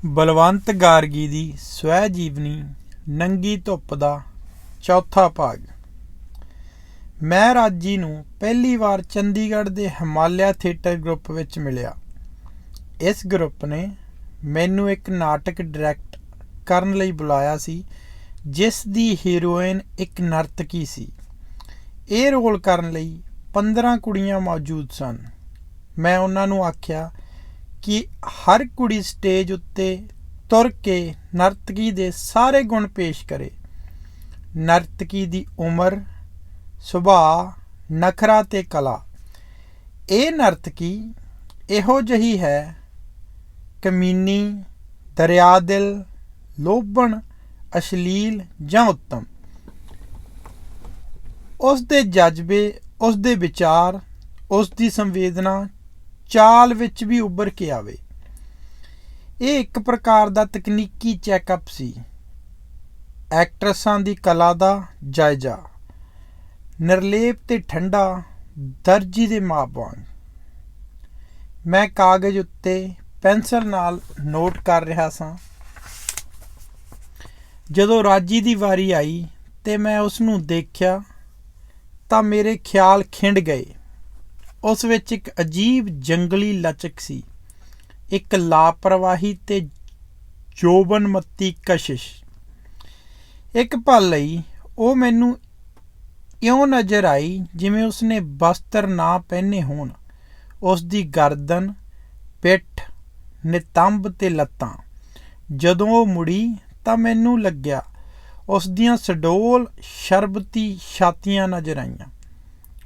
ਬਲਵੰਤ ਗਾਰਗੀ ਦੀ ਸਵੈ ਜੀਵਨੀ ਨੰਗੀ ਧੁੱਪ ਦਾ ਚੌਥਾ ਭਾਗ। ਮੈਂ ਰਾਜੀ ਨੂੰ ਪਹਿਲੀ ਵਾਰ ਚੰਡੀਗੜ੍ਹ ਦੇ ਹਿਮਾਲਿਆ ਥੀਏਟਰ ਗਰੁੱਪ ਵਿੱਚ ਮਿਲਿਆ। ਇਸ ਗਰੁੱਪ ਨੇ ਮੈਨੂੰ ਇੱਕ ਨਾਟਕ ਡਾਇਰੈਕਟ ਕਰਨ ਲਈ ਬੁਲਾਇਆ ਸੀ, ਜਿਸ ਦੀ ਹੀਰੋਇਨ ਇੱਕ ਨਰਤਕੀ ਸੀ। ਇਹ ਰੋਲ ਕਰਨ ਲਈ 15 ਕੁੜੀਆਂ ਮੌਜੂਦ ਸਨ। ਮੈਂ ਉਹਨਾਂ ਨੂੰ ਆਖਿਆ ਕਿ ਹਰ ਕੁੜੀ ਸਟੇਜ ਉੱਤੇ ਤੁਰ ਕੇ ਨਰਤਕੀ ਦੇ ਸਾਰੇ ਗੁਣ ਪੇਸ਼ ਕਰੇ। ਨਰਤਕੀ ਦੀ ਉਮਰ, ਸੁਭਾਅ, ਨਖਰਾ ਤੇ ਕਲਾ। ਇਹ ਨਰਤਕੀ ਇਹੋ ਜਿਹੀ ਹੈ, ਕਮੀਨੀ, ਦਰਿਆਦਿਲ, ਲੋਭਣ, ਅਸ਼ਲੀਲ ਜਾਂ ਉੱਤਮ। ਉਸ ਦੇ ਜਜ਼ਬੇ, ਉਸ ਦੇ ਵਿਚਾਰ, ਉਸ ਦੀ ਸੰਵੇਦਨਾ ਚਾਲ ਵਿੱਚ ਵੀ ਉੱਭਰ ਕੇ ਆਵੇ। ਇਹ ਇੱਕ ਪ੍ਰਕਾਰ ਦਾ ਤਕਨੀਕੀ ਚੈੱਕਅਪ ਸੀ। ਐਕਟਰਸਾਂ ਦੀ ਕਲਾ ਦਾ ਜਾਇਜ਼ਾ, ਨਿਰਲੇਪ ਤੇ ਠੰਡਾ, ਦਰਜੀ ਦੇ ਮਾਪ ਵਾਂਗ। ਮੈਂ ਕਾਗਜ਼ ਉੱਤੇ ਪੈਨਸਲ ਨਾਲ ਨੋਟ ਕਰ ਰਿਹਾ ਸਾਂ। ਜਦੋਂ ਰਾਜੀ ਦੀ ਵਾਰੀ ਆਈ ਤੇ ਮੈਂ ਉਸ ਨੂੰ ਦੇਖਿਆ ਤਾਂ ਮੇਰੇ ਖਿਆਲ ਖਿੰਡ ਗਏ। ਉਸ ਵਿੱਚ ਇੱਕ ਅਜੀਬ ਜੰਗਲੀ ਲਚਕ ਸੀ, ਇੱਕ ਲਾਪਰਵਾਹੀ ਤੇ ਜੋਬਨਮਤੀ ਕਸ਼ਿਸ਼। ਇੱਕ ਪਲ ਲਈ ਉਹ ਮੈਨੂੰ ਇਉਂ ਨਜ਼ਰ ਆਈ ਜਿਵੇਂ ਉਸਨੇ ਬਸਤਰ ਨਾ ਪਹਿਨੇ ਹੋਣ। ਉਸ ਦੀ ਗਰਦਨ, ਪਿੱਠ, ਨਿਤੰਬ ਤੇ ਲੱਤਾਂ। ਜਦੋਂ ਉਹ ਮੁੜੀ ਤਾਂ ਮੈਨੂੰ ਲੱਗਿਆ ਉਸ ਦੀਆਂ ਸਡੋਲ ਸ਼ਰਬਤੀ ਛਾਤੀਆਂ ਨਜ਼ਰ ਆਈਆਂ।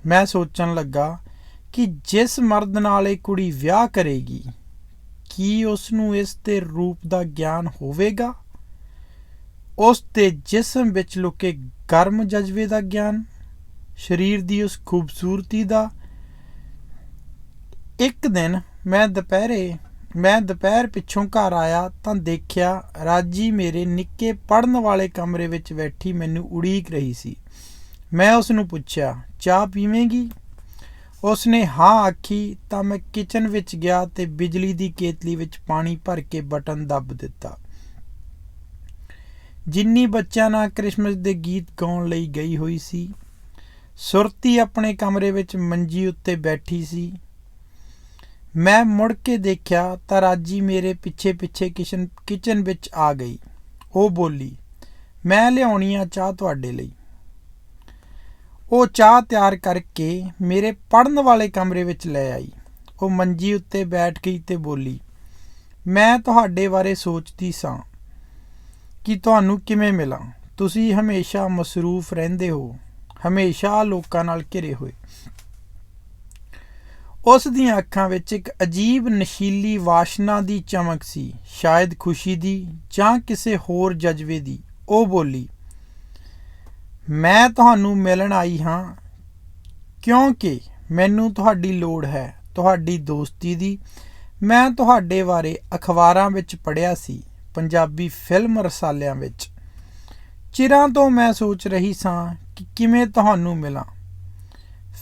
ਮੈਂ ਸੋਚਣ ਲੱਗਾ ਕਿ ਜਿਸ ਮਰਦ ਨਾਲ ਇਹ ਕੁੜੀ ਵਿਆਹ ਕਰੇਗੀ, ਕੀ ਉਸ ਨੂੰ ਇਸ ਦੇ ਰੂਪ ਦਾ ਗਿਆਨ ਹੋਵੇਗਾ? ਉਸ ਦੇ ਜਿਸਮ ਵਿੱਚ ਲੁਕੇ ਗਰਮ ਜਜ਼ਬੇ ਦਾ ਗਿਆਨ, ਸਰੀਰ ਦੀ ਉਸ ਖੂਬਸੂਰਤੀ ਦਾ। ਇੱਕ ਦਿਨ ਮੈਂ ਦੁਪਹਿਰ ਪਿੱਛੋਂ ਘਰ ਆਇਆ ਤਾਂ ਦੇਖਿਆ ਰਾਜੀ ਮੇਰੇ ਨਿੱਕੇ ਪੜ੍ਹਨ ਵਾਲੇ ਕਮਰੇ ਵਿੱਚ ਬੈਠੀ ਮੈਨੂੰ ਉਡੀਕ ਰਹੀ ਸੀ। ਮੈਂ ਉਸ ਨੂੰ ਪੁੱਛਿਆ, ਚਾਹ ਪੀਵੇਂਗੀ? ਉਸ ਨੇ ਹਾਂ ਆਖੀ ਤਾਂ ਮੈਂ ਕਿਚਨ ਵਿੱਚ ਗਿਆ ਤੇ ਬਿਜਲੀ ਦੀ ਕੇਤਲੀ ਵਿੱਚ ਪਾਣੀ ਭਰ ਕੇ ਬਟਨ ਦੱਬ ਦਿੱਤਾ। ਜਿੰਨੀ ਬੱਚਿਆਂ ਨਾਲ ਕ੍ਰਿਸਮਸ ਦੇ ਗੀਤ ਗਾਉਣ ਲਈ ਗਈ ਹੋਈ ਸੀ, ਸੁਰਤੀ ਆਪਣੇ ਕਮਰੇ ਵਿੱਚ ਮੰਜੀ ਉੱਤੇ ਬੈਠੀ ਸੀ। ਮੈਂ ਮੁੜ ਕੇ ਦੇਖਿਆ ਤਾਂ ਰਾਜੀ ਮੇਰੇ ਪਿੱਛੇ ਕਿਚਨ ਵਿੱਚ ਆ ਗਈ। ਉਹ ਬੋਲੀ, ਮੈਂ ਲਿਆਉਣੀ ਆ ਚਾਹ ਤੁਹਾਡੇ ਲਈ। ਉਹ ਚਾਹ ਤਿਆਰ ਕਰਕੇ ਮੇਰੇ ਪੜ੍ਹਨ ਵਾਲੇ ਕਮਰੇ ਵਿੱਚ ਲੈ ਆਈ। ਉਹ ਮੰਜੀ ਉੱਤੇ ਬੈਠ ਗਈ ਤੇ ਬੋਲੀ, ਮੈਂ ਤੁਹਾਡੇ ਬਾਰੇ ਸੋਚਦੀ ਸਾਂ ਕਿ ਤੁਹਾਨੂੰ ਕਿਵੇਂ ਮਿਲਾਂ। ਤੁਸੀਂ ਹਮੇਸ਼ਾ ਮਸਰੂਫ ਰਹਿੰਦੇ ਹੋ, ਹਮੇਸ਼ਾ ਲੋਕਾਂ ਨਾਲ ਘਿਰੇ ਹੋਏ। ਉਸ ਦੀਆਂ ਅੱਖਾਂ ਵਿੱਚ ਇੱਕ ਅਜੀਬ ਨਸ਼ੀਲੀ ਵਾਸ਼ਨਾ ਦੀ ਚਮਕ ਸੀ, ਸ਼ਾਇਦ ਖੁਸ਼ੀ ਦੀ ਜਾਂ ਕਿਸੇ ਹੋਰ ਜਜ਼ਬੇ ਦੀ। ਉਹ ਬੋਲੀ, ਮੈਂ ਤੁਹਾਨੂੰ ਮਿਲਣ ਆਈ ਹਾਂ ਕਿਉਂਕਿ ਮੈਨੂੰ ਤੁਹਾਡੀ ਲੋੜ ਹੈ, ਤੁਹਾਡੀ ਦੋਸਤੀ ਦੀ। ਮੈਂ ਤੁਹਾਡੇ ਬਾਰੇ ਅਖਬਾਰਾਂ ਵਿੱਚ ਪੜ੍ਹਿਆ ਸੀ, ਪੰਜਾਬੀ ਫਿਲਮ ਰਸਾਲਿਆਂ ਵਿੱਚ। ਚਿਰਾਂ ਤੋਂ ਮੈਂ ਸੋਚ ਰਹੀ ਸਾਂ ਕਿ ਕਿਵੇਂ ਤੁਹਾਨੂੰ ਮਿਲਾਂ।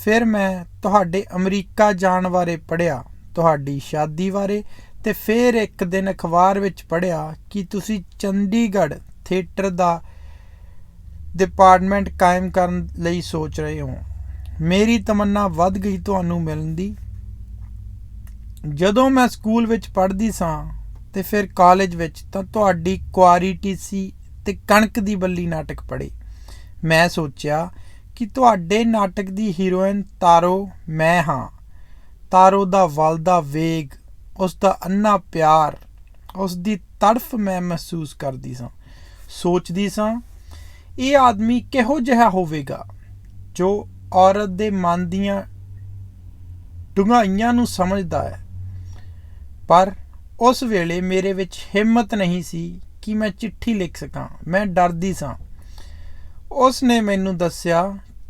ਫਿਰ ਮੈਂ ਤੁਹਾਡੇ ਅਮਰੀਕਾ ਜਾਣ ਬਾਰੇ ਪੜ੍ਹਿਆ, ਤੁਹਾਡੀ ਸ਼ਾਦੀ ਬਾਰੇ, ਤੇ ਫਿਰ ਇੱਕ ਦਿਨ ਅਖਬਾਰ ਵਿੱਚ ਪੜ੍ਹਿਆ ਕਿ ਤੁਸੀਂ ਚੰਡੀਗੜ੍ਹ ਥੀਏਟਰ ਦਾ ਡਿਪਾਰਟਮੈਂਟ ਕਾਇਮ ਕਰਨ ਲਈ ਸੋਚ ਰਹੇ ਹੋ। ਮੇਰੀ ਤਮੰਨਾ ਵੱਧ ਗਈ ਤੁਹਾਨੂੰ ਮਿਲਣ ਦੀ। ਜਦੋਂ ਮੈਂ ਸਕੂਲ ਵਿੱਚ ਪੜ੍ਹਦੀ ਸਾਂ ਤੇ ਫਿਰ ਕਾਲਜ ਵਿੱਚ, ਤਾਂ ਤੁਹਾਡੀ ਕੁਆਰੀ ਟੀਸੀ ਤੇ ਕਣਕ ਦੀ ਬੱਲੀ ਨਾਟਕ ਪੜ੍ਹੇ। ਮੈਂ ਸੋਚਿਆ ਕਿ ਤੁਹਾਡੇ ਨਾਟਕ ਦੀ ਹੀਰੋਇਨ ਤਾਰੋ ਮੈਂ ਹਾਂ। ਤਾਰੋ ਦਾ ਵਲਦਾ ਵੇਗ, ਉਸ ਦਾ ਅੰਨਾ ਪਿਆਰ, ਉਸ ਦੀ ਤੜਫ ਮੈਂ ਮਹਿਸੂਸ ਕਰਦੀ ਸਾਂ। ਸੋਚਦੀ ਸਾਂ, ਇਹ ਆਦਮੀ ਕਿਹੋ ਜਿਹਾ ਹੋਵੇਗਾ ਜੋ ਔਰਤ ਦੇ ਮਨ ਦੀਆਂ ਡੂੰਘਾਈਆਂ ਨੂੰ ਸਮਝਦਾ ਹੈ। ਪਰ ਉਸ ਵੇਲੇ ਮੇਰੇ ਵਿੱਚ ਹਿੰਮਤ ਨਹੀਂ ਸੀ ਕਿ ਮੈਂ ਚਿੱਠੀ ਲਿਖ ਸਕਾਂ। ਮੈਂ ਡਰਦੀ ਸਾਂ। ਉਸ ਨੇ ਮੈਨੂੰ ਦੱਸਿਆ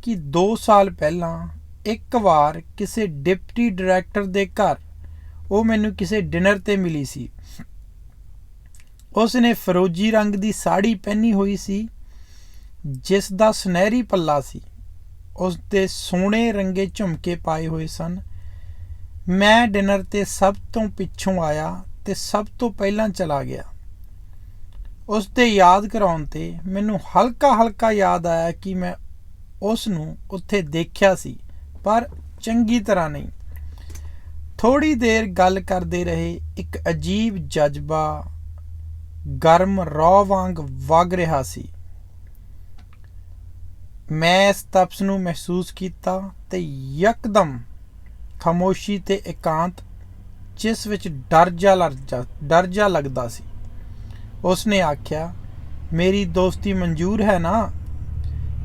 ਕਿ 2 ਸਾਲ ਪਹਿਲਾਂ ਇੱਕ ਵਾਰ ਕਿਸੇ ਡਿਪਟੀ ਡਾਇਰੈਕਟਰ ਦੇ ਘਰ ਉਹ ਮੈਨੂੰ ਕਿਸੇ ਡਿਨਰ 'ਤੇ ਮਿਲੀ ਸੀ। ਉਸ ਨੇ ਫਰੋਜੀ ਰੰਗ ਦੀ ਸਾੜੀ ਪਹਿਨੀ ਹੋਈ ਸੀ, ਜਿਸ ਦਾ ਸੁਨਹਿਰੀ ਪੱਲਾ ਸੀ। ਉਸ ਦੇ ਸੋਹਣੇ ਰੰਗੇ ਝੁਮਕੇ ਪਾਏ ਹੋਏ ਸਨ। ਮੈਂ ਡਿਨਰ 'ਤੇ ਸਭ ਤੋਂ ਪਿੱਛੋਂ ਆਇਆ ਤੇ ਸਭ ਤੋਂ ਪਹਿਲਾਂ ਚਲਾ ਗਿਆ। ਉਸ ਦੇ ਯਾਦ ਕਰਾਉਣ ਤੇ ਮੈਨੂੰ ਹਲਕਾ ਯਾਦ ਆਇਆ ਕਿ ਮੈਂ ਉਸ ਨੂੰ ਉੱਥੇ ਦੇਖਿਆ ਸੀ, ਪਰ ਚੰਗੀ ਤਰ੍ਹਾਂ ਨਹੀਂ। ਥੋੜ੍ਹੀ ਦੇਰ ਗੱਲ ਕਰਦੇ ਰਹੇ। ਇੱਕ ਅਜੀਬ ਜਜ਼ਬਾ ਗਰਮ ਰੌ ਵਾਂਗ ਵਗ ਰਿਹਾ ਸੀ। ਮੈਂ ਇਸ ਤਪਸ਼ ਨੂੰ ਮਹਿਸੂਸ ਕੀਤਾ ਤੇ ਯਕਦਮ ਖਾਮੋਸ਼ੀ ਤੇ ਇਕਾਂਤ, ਜਿਸ ਵਿੱਚ ਡਰ ਜਾ ਲੱਗਦਾ ਸੀ। ਉਸਨੇ ਆਖਿਆ, ਮੇਰੀ ਦੋਸਤੀ ਮਨਜ਼ੂਰ ਹੈ ਨਾ?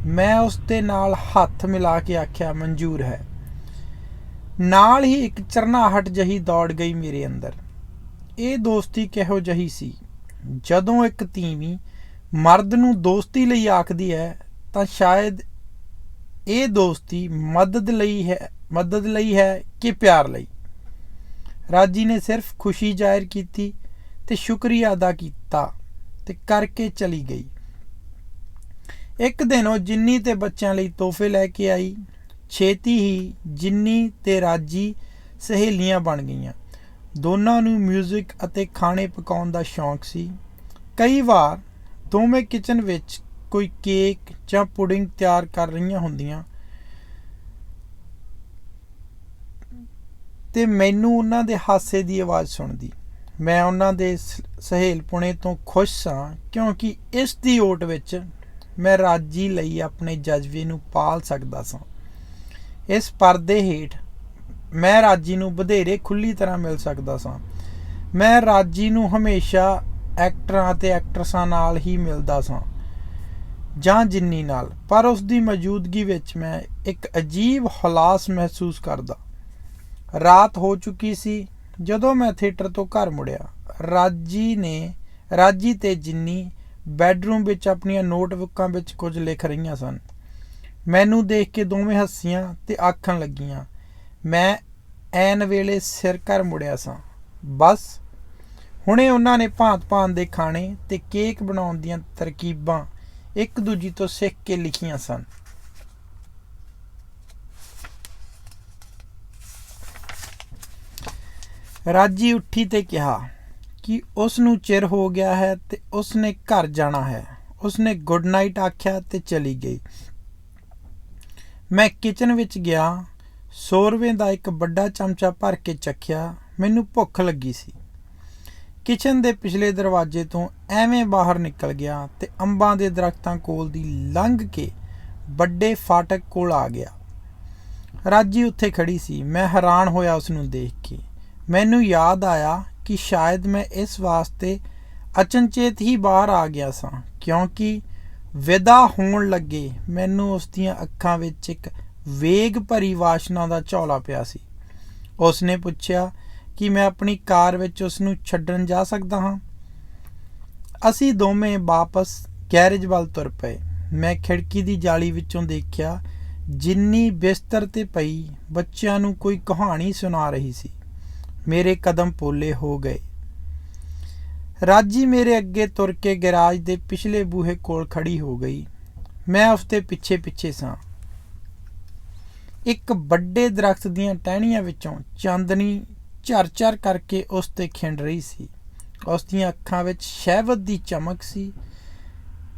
ਮੈਂ ਉਸ ਦੇ ਨਾਲ ਹੱਥ ਮਿਲਾ ਕੇ ਆਖਿਆ, ਮਨਜ਼ੂਰ ਹੈ। ਨਾਲ ਹੀ ਇੱਕ ਚਰਨਾਹਟ ਜਿਹੀ ਦੌੜ ਗਈ ਮੇਰੇ ਅੰਦਰ। ਇਹ ਦੋਸਤੀ ਕਿਹੋ ਜਿਹੀ ਸੀ? ਜਦੋਂ ਇੱਕ ਤੀਵੀਂ ਮਰਦ ਨੂੰ ਦੋਸਤੀ ਲਈ ਆਖਦੀ ਹੈ ਤਾਂ ਸ਼ਾਇਦ ਇਹ ਦੋਸਤੀ ਮਦਦ ਲਈ ਹੈ ਕਿ ਪਿਆਰ ਲਈ। ਰਾਜੀ ਨੇ ਸਿਰਫ ਖੁਸ਼ੀ ਜ਼ਾਹਿਰ ਕੀਤੀ ਤੇ ਸ਼ੁਕਰੀਆ ਅਦਾ ਕੀਤਾ ਤੇ ਕਰਕੇ ਚਲੀ ਗਈ। ਇੱਕ ਦਿਨ ਉਹ ਜਿੰਨੀ ਤੇ ਬੱਚਿਆਂ ਲਈ ਤੋਹਫੇ ਲੈ ਕੇ ਆਈ। ਛੇਤੀ ਹੀ ਜਿੰਨੀ ਤੇ ਰਾਜੀ ਸਹੇਲੀਆਂ ਬਣ ਗਈਆਂ। ਦੋਨਾਂ ਨੂੰ ਮਿਊਜ਼ਿਕ ਅਤੇ ਖਾਣੇ ਪਕਾਉਣ ਦਾ ਸ਼ੌਂਕ ਸੀ। ਕਈ ਵਾਰ ਦੋਵੇਂ ਕਿਚਨ ਵਿੱਚ ਕੋਈ ਕੇਕ ਜਾਂ ਪੁਡਿੰਗ ਤਿਆਰ ਕਰ ਰਹੀਆਂ ਹੁੰਦੀਆਂ ਤੇ ਮੈਨੂੰ ਉਹਨਾਂ ਦੇ ਹਾਸੇ ਦੀ ਆਵਾਜ਼ ਸੁਣਦੀ। ਮੈਂ ਉਹਨਾਂ ਦੇ ਸਹੇਲਪੁਣੇ ਤੋਂ ਖੁਸ਼ ਸਾਂ, ਕਿਉਂਕਿ ਇਸ ਦੀ ਓਟ ਵਿੱਚ ਮੈਂ ਰਾਜੀ ਲਈ ਆਪਣੇ ਜਜ਼ਬੇ ਨੂੰ ਪਾਲ ਸਕਦਾ ਸਾਂ। ਇਸ ਪਰਦੇ ਹੇਠ ਮੈਂ ਰਾਜੀ ਨੂੰ ਵਧੇਰੇ ਖੁੱਲ੍ਹੀ ਤਰ੍ਹਾਂ ਮਿਲ ਸਕਦਾ ਸਾਂ। ਮੈਂ ਰਾਜੀ ਨੂੰ ਹਮੇਸ਼ਾ ਐਕਟਰਾਂ ਅਤੇ ਐਕਟਰਸਾਂ ਨਾਲ ਹੀ ਮਿਲਦਾ ਸਾਂ ਜਾਂ ਜਿੰਨੀ ਨਾਲ, ਪਰ ਉਸ ਦੀ ਮੌਜੂਦਗੀ ਵਿੱਚ ਮੈਂ ਇੱਕ ਅਜੀਬ ਹੁਲਾਸ ਮਹਿਸੂਸ ਕਰਦਾ। ਰਾਤ ਹੋ ਚੁੱਕੀ ਸੀ ਜਦੋਂ ਮੈਂ ਥੀਏਟਰ ਤੋਂ ਘਰ ਮੁੜਿਆ। ਰਾਜੀ ਤੇ ਜਿੰਨੀ ਬੈੱਡਰੂਮ ਵਿੱਚ ਆਪਣੀਆਂ ਨੋਟਬੁੱਕਾਂ ਵਿੱਚ ਕੁਝ ਲਿਖ ਰਹੀਆਂ ਸਨ। ਮੈਨੂੰ ਦੇਖ ਕੇ ਦੋਵੇਂ ਹੱਸੀਆਂ ਤੇ ਆਖਣ ਲੱਗੀਆਂ। ਮੈਂ ਐਨ ਵੇਲੇ ਸਿਰ ਘਰ ਮੁੜਿਆ ਸਾਂ। ਬਸ ਹੁਣੇ ਉਹਨਾਂ ਨੇ ਭਾਂਤ ਦੇ ਖਾਣੇ ਤੇ ਕੇਕ ਬਣਾਉਣ ਦੀਆਂ ਤਰਕੀਬਾਂ ਇੱਕ ਦੂਜੀ ਤੋਂ ਸਿੱਖ ਕੇ ਲਿਖੀਆਂ ਸਨ। ਰਾਜੀ ਉੱਠੀ ਤੇ ਕਿਹਾ ਕਿ ਉਸ ਨੂੰ ਚਿਰ ਹੋ ਗਿਆ ਹੈ ਤੇ ਉਸਨੇ ਘਰ ਜਾਣਾ ਹੈ। ਉਸਨੇ ਗੁੱਡ ਨਾਈਟ ਆਖਿਆ ਤੇ ਚਲੀ ਗਈ। ਮੈਂ ਕਿਚਨ ਵਿੱਚ ਗਿਆ। ਸੋਰਵੇ ਦਾ ਇੱਕ ਵੱਡਾ ਚਮਚਾ ਭਰ ਕੇ ਚੱਖਿਆ। ਮੈਨੂੰ ਭੁੱਖ ਲੱਗੀ ਸੀ। ਕਿਚਨ ਦੇ ਪਿਛਲੇ ਦਰਵਾਜ਼ੇ ਤੋਂ ਐਵੇਂ ਬਾਹਰ ਨਿਕਲ ਗਿਆ ਤੇ ਅੰਬਾਂ ਦੇ ਦਰਖਤਾਂ ਕੋਲ ਦੀ ਲੰਘ ਕੇ ਵੱਡੇ ਫਾਟਕ ਕੋਲ ਆ ਗਿਆ। ਰਾਜੀ ਉੱਥੇ ਖੜੀ ਸੀ। ਮੈਂ ਹੈਰਾਨ ਹੋਇਆ ਉਸ ਨੂੰ ਦੇਖ ਕੇ। ਮੈਨੂੰ ਯਾਦ ਆਇਆ ਕਿ ਸ਼ਾਇਦ ਮੈਂ ਇਸ ਵਾਸਤੇ ਅਚਨਚੇਤ ਹੀ ਬਾਹਰ ਆ ਗਿਆ ਸਾਂ, ਕਿਉਂਕਿ ਵਿਦਾ ਹੋਣ ਲੱਗੇ ਮੈਨੂੰ ਉਸ ਦੀਆਂ ਅੱਖਾਂ ਵਿੱਚ ਇੱਕ ਵੇਗ ਭਰੀ ਵਾਸ਼ਨਾ ਦਾ ਝੌਲਾ ਪਿਆ ਸੀ। ਉਸਨੇ ਪੁੱਛਿਆ ਕਿ ਮੈਂ ਆਪਣੀ ਕਾਰ ਵਿੱਚ ਉਸ ਨੂੰ ਛੱਡਣ ਜਾ ਸਕਦਾ ਹਾਂ। ਅਸੀਂ ਦੋਵੇਂ ਵਾਪਸ ਗੈਰੇਜ ਵੱਲ ਤੁਰ ਪਏ। ਮੈਂ ਖਿੜਕੀ ਦੀ ਜਾਲੀ ਵਿੱਚੋਂ ਦੇਖਿਆ ਜਿੰਨੀ ਬਿਸਤਰ ਤੇ ਪਈ ਬੱਚਿਆਂ ਨੂੰ ਕੋਈ ਕਹਾਣੀ ਸੁਣਾ ਰਹੀ ਸੀ। ਮੇਰੇ ਕਦਮ ਪੋਲੇ ਹੋ ਗਏ। ਰਾਜੀ ਮੇਰੇ ਅੱਗੇ ਤੁਰ ਕੇ ਗੈਰਾਜ ਦੇ ਪਿਛਲੇ ਬੂਹੇ ਕੋਲ ਖੜੀ ਹੋ ਗਈ। ਮੈਂ ਉਸ ਦੇ ਪਿੱਛੇ ਸਾਂ। ਇੱਕ ਵੱਡੇ ਦਰਖਤ ਦੀਆਂ ਟਹਿਣੀਆਂ ਵਿੱਚੋਂ ਚਾਂਦਨੀ ਝਰ ਕਰਕੇ ਉਸ ਤੇ ਖਿੰਡ ਰਹੀ ਸੀ। ਉਸ ਦੀਆਂ ਅੱਖਾਂ ਵਿੱਚ ਸ਼ਹਿਵਤ ਦੀ ਚਮਕ ਸੀ।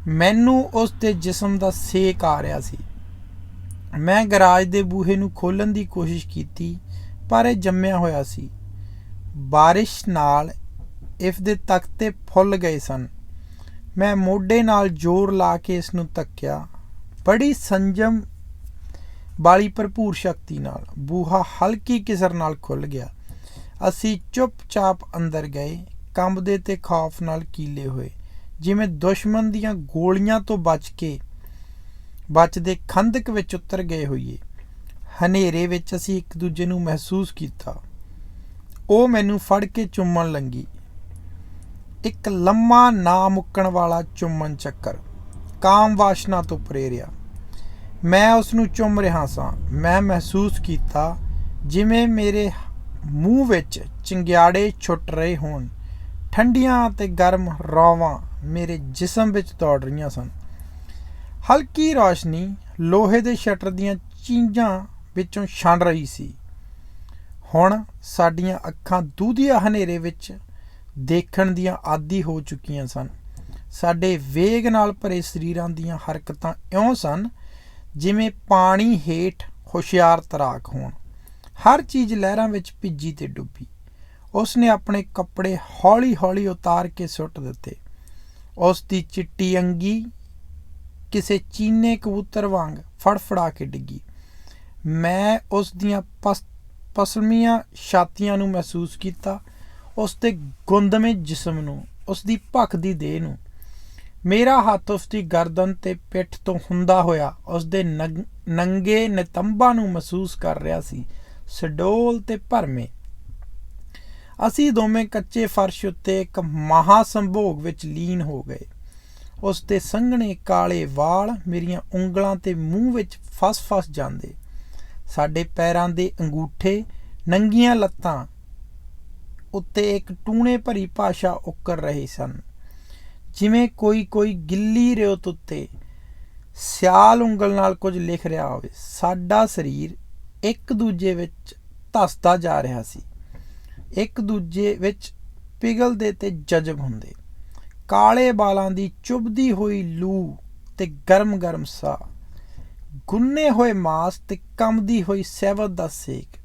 ਮੈਨੂੰ ਉਸ ਦੇ ਜਿਸਮ ਦਾ ਸੇਕ ਆ ਰਿਹਾ ਸੀ। ਮੈਂ ਗੈਰਾਜ ਦੇ ਬੂਹੇ ਨੂੰ ਖੋਲ੍ਹਣ ਦੀ ਕੋਸ਼ਿਸ਼ ਕੀਤੀ, ਪਰ ਇਹ ਜੰਮਿਆ ਹੋਇਆ ਸੀ। ਬਾਰਿਸ਼ ਨਾਲ ਇਸ ਦੇ ਤਖਤੇ ਫੁੱਲ ਗਏ ਸਨ। ਮੈਂ ਮੋਢੇ ਨਾਲ ਜ਼ੋਰ ਲਾ ਕੇ ਇਸ ਨੂੰ ਧੱਕਿਆ। ਬੜੀ ਸੰਜਮ ਵਾਲੀ ਭਰਪੂਰ ਸ਼ਕਤੀ ਨਾਲ ਬੂਹਾ ਹਲਕੀ ਕਿਸਰ ਨਾਲ ਖੁੱਲ੍ਹ ਗਿਆ। ਅਸੀਂ ਚੁੱਪਚਾਪ ਅੰਦਰ ਗਏ, ਕੰਬਦੇ ਤੇ ਖੌਫ ਨਾਲ ਕੀਲੇ ਹੋਏ, ਜਿਵੇਂ ਦੁਸ਼ਮਣ ਦੀਆਂ ਗੋਲੀਆਂ ਤੋਂ ਬਚਦੇ ਖੰਦਕ ਵਿੱਚ ਉਤਰ ਗਏ ਹੋਈਏ। ਹਨੇਰੇ ਵਿੱਚ ਅਸੀਂ ਇੱਕ ਦੂਜੇ ਨੂੰ ਮਹਿਸੂਸ ਕੀਤਾ। ਉਹ ਮੈਨੂੰ ਫੜ ਕੇ ਚੁੰਮਣ ਲੱਗੀ। ਇੱਕ ਲੰਮਾ ਨਾ ਮੁੱਕਣ ਵਾਲਾ ਚੁੰਮਣ ਚੱਕਰ, ਕਾਮ ਵਾਸ਼ਨਾ ਤੋਂ ਪ੍ਰੇਰਿਆ। ਮੈਂ ਉਸ ਨੂੰ ਚੁੰਮ ਰਿਹਾ ਸਾਂ। ਮੈਂ ਮਹਿਸੂਸ ਕੀਤਾ ਜਿਵੇਂ ਮੇਰੇ ਮੂੰਹ ਵਿੱਚ ਚਿੰਗਿਆੜੇ ਛੁੱਟ ਰਹੇ ਹੋਣ। ਠੰਡੀਆਂ ਅਤੇ ਗਰਮ ਰੌਵਾਂ ਮੇਰੇ ਜਿਸਮ ਵਿੱਚ ਦੌੜ ਰਹੀਆਂ ਸਨ। ਹਲਕੀ ਰੌਸ਼ਨੀ ਲੋਹੇ ਦੇ ਸ਼ਟਰ ਦੀਆਂ ਚੀਜ਼ਾਂ ਵਿੱਚੋਂ ਛਣ ਰਹੀ ਸੀ। ਹੁਣ ਸਾਡੀਆਂ ਅੱਖਾਂ ਦੂਧੀਆ ਹਨੇਰੇ ਵਿੱਚ ਦੇਖਣ ਦੀਆਂ ਆਦੀ ਹੋ ਚੁੱਕੀਆਂ ਸਨ। ਸਾਡੇ ਵੇਗ ਨਾਲ ਭਰੇ ਸਰੀਰਾਂ ਦੀਆਂ ਹਰਕਤਾਂ ਇਉਂ ਸਨ ਜਿਵੇਂ ਪਾਣੀ ਹੇਠ ਹੁਸ਼ਿਆਰ ਤੈਰਾਕ ਹੋਣ। ਹਰ ਚੀਜ਼ ਲਹਿਰਾਂ ਵਿੱਚ ਭਿੱਜੀ ਤੇ ਡੁੱਬੀ। ਉਸਨੇ ਆਪਣੇ ਕੱਪੜੇ ਹੌਲੀ ਹੌਲੀ ਉਤਾਰ ਕੇ ਸੁੱਟ ਦਿੱਤੇ। ਉਸ ਦੀ ਚਿੱਟੀ ਅੰਗੀ ਕਿਸੇ ਚੀਨੇ ਕਬੂਤਰ ਵਾਂਗ ਫੜਫੜਾ ਕੇ ਡਿੱਗੀ। ਮੈਂ ਉਸ ਦੀਆਂ ਪਸਲਮੀਆਂ ਛਾਤੀਆਂ ਨੂੰ ਮਹਿਸੂਸ ਕੀਤਾ, ਉਸ ਦੇ ਗੁੰਦਵੇਂ ਜਿਸਮ ਨੂੰ, ਉਸ ਦੀ ਭਖਦੀ ਦੇਹ ਨੂੰ। ਮੇਰਾ ਹੱਥ ਉਸ ਦੀ ਗਰਦਨ ਤੇ ਪਿੱਠ ਤੋਂ ਹੁੰਦਾ ਹੋਇਆ ਉਸ ਦੇ ਨੰਗੇ ਨਿਤੰਬਾਂ ਨੂੰ ਮਹਿਸੂਸ ਕਰ ਰਿਹਾ ਸੀ, ਸਡੋਲ ਤੇ ਭਰਮੇ। ਅਸੀਂ ਦੋਵੇਂ ਕੱਚੇ ਫਰਸ਼ ਉੱਤੇ ਇੱਕ ਮਹਾ ਸੰਭੋਗ ਵਿੱਚ ਲੀਨ ਹੋ ਗਏ। ਉਸ ਦੇ ਸੰਘਣੇ ਕਾਲੇ ਵਾਲ ਮੇਰੀਆਂ ਉਂਗਲਾਂ ਤੇ ਮੂੰਹ ਵਿੱਚ ਫਸ ਜਾਂਦੇ। ਸਾਡੇ ਪੈਰਾਂ ਦੇ ਅੰਗੂਠੇ ਨੰਗੀਆਂ ਲੱਤਾਂ ਉੱਤੇ ਇੱਕ ਟੂਣੇ ਭਰੀ ਭਾਸ਼ਾ ਉੱਕਰ ਰਹੇ ਸਨ, ਜਿਵੇਂ ਕੋਈ ਗਿੱਲੀ ਰਿਉਤ ਉੱਤੇ ਸਿਆਲ ਉਂਗਲ ਨਾਲ ਕੁਝ ਲਿਖ ਰਿਹਾ ਹੋਵੇ। ਸਾਡਾ ਸਰੀਰ ਇੱਕ ਦੂਜੇ ਵਿੱਚ ਧੱਸਦਾ ਜਾ ਰਿਹਾ ਸੀ, ਇੱਕ ਦੂਜੇ ਵਿੱਚ ਪਿਘਲਦੇ ਤੇ ਜਜ਼ਬ ਹੁੰਦੇ। ਕਾਲੇ ਬਾਲਾਂ ਦੀ ਚੁਭਦੀ ਹੋਈ ਲੂ ਤੇ ਗਰਮ ਸਾਹ, ਗੁੰਨੇ ਹੋਏ ਮਾਸ ਤੇ ਕੰਬਦੀ ਹੋਈ ਸਹਿਵਤ ਦਾ ਸੇਕ,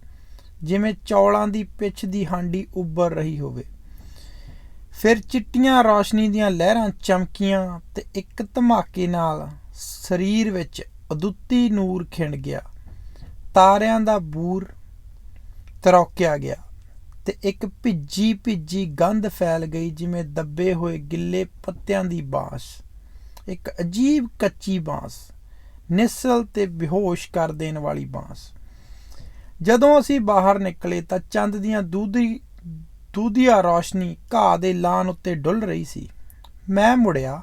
ਜਿਵੇਂ ਚੌਲਾਂ ਦੀ ਪਿੱਛ ਦੀ ਹਾਂਡੀ ਉੱਭਰ ਰਹੀ ਹੋਵੇ। ਫਿਰ ਚਿੱਟੀਆਂ ਰੌਸ਼ਨੀ ਦੀਆਂ ਲਹਿਰਾਂ ਚਮਕੀਆਂ ਤੇ ਇੱਕ ਧਮਾਕੇ ਨਾਲ ਸਰੀਰ ਵਿੱਚ ਅਦੁੱਤੀ ਨੂਰ ਖਿੰਡ ਗਿਆ। ਤਾਰਿਆਂ ਦਾ ਬੂਰ ਤਰੋਕਿਆ ਗਿਆ ਤੇ ਇੱਕ ਭਿੱਜੀ ਗੰਧ ਫੈਲ ਗਈ, ਜਿਵੇਂ ਦੱਬੇ ਹੋਏ ਗਿੱਲੇ ਪੱਤਿਆਂ ਦੀ ਬਾਂਸ, ਇੱਕ ਅਜੀਬ ਕੱਚੀ ਬਾਂਸ, ਨਿਸਲ ਤੇ ਬੇਹੋਸ਼ ਕਰ ਦੇਣ ਵਾਲੀ ਬਾਂਸ। ਜਦੋਂ ਅਸੀਂ ਬਾਹਰ ਨਿਕਲੇ ਤਾਂ ਚੰਦ ਦੀਆਂ ਦੂਧੀਆ ਰੌਸ਼ਨੀ ਘਾਹ ਦੇ ਲਾਨ ਉੱਤੇ ਡੁੱਲ ਰਹੀ ਸੀ। ਮੈਂ ਮੁੜਿਆ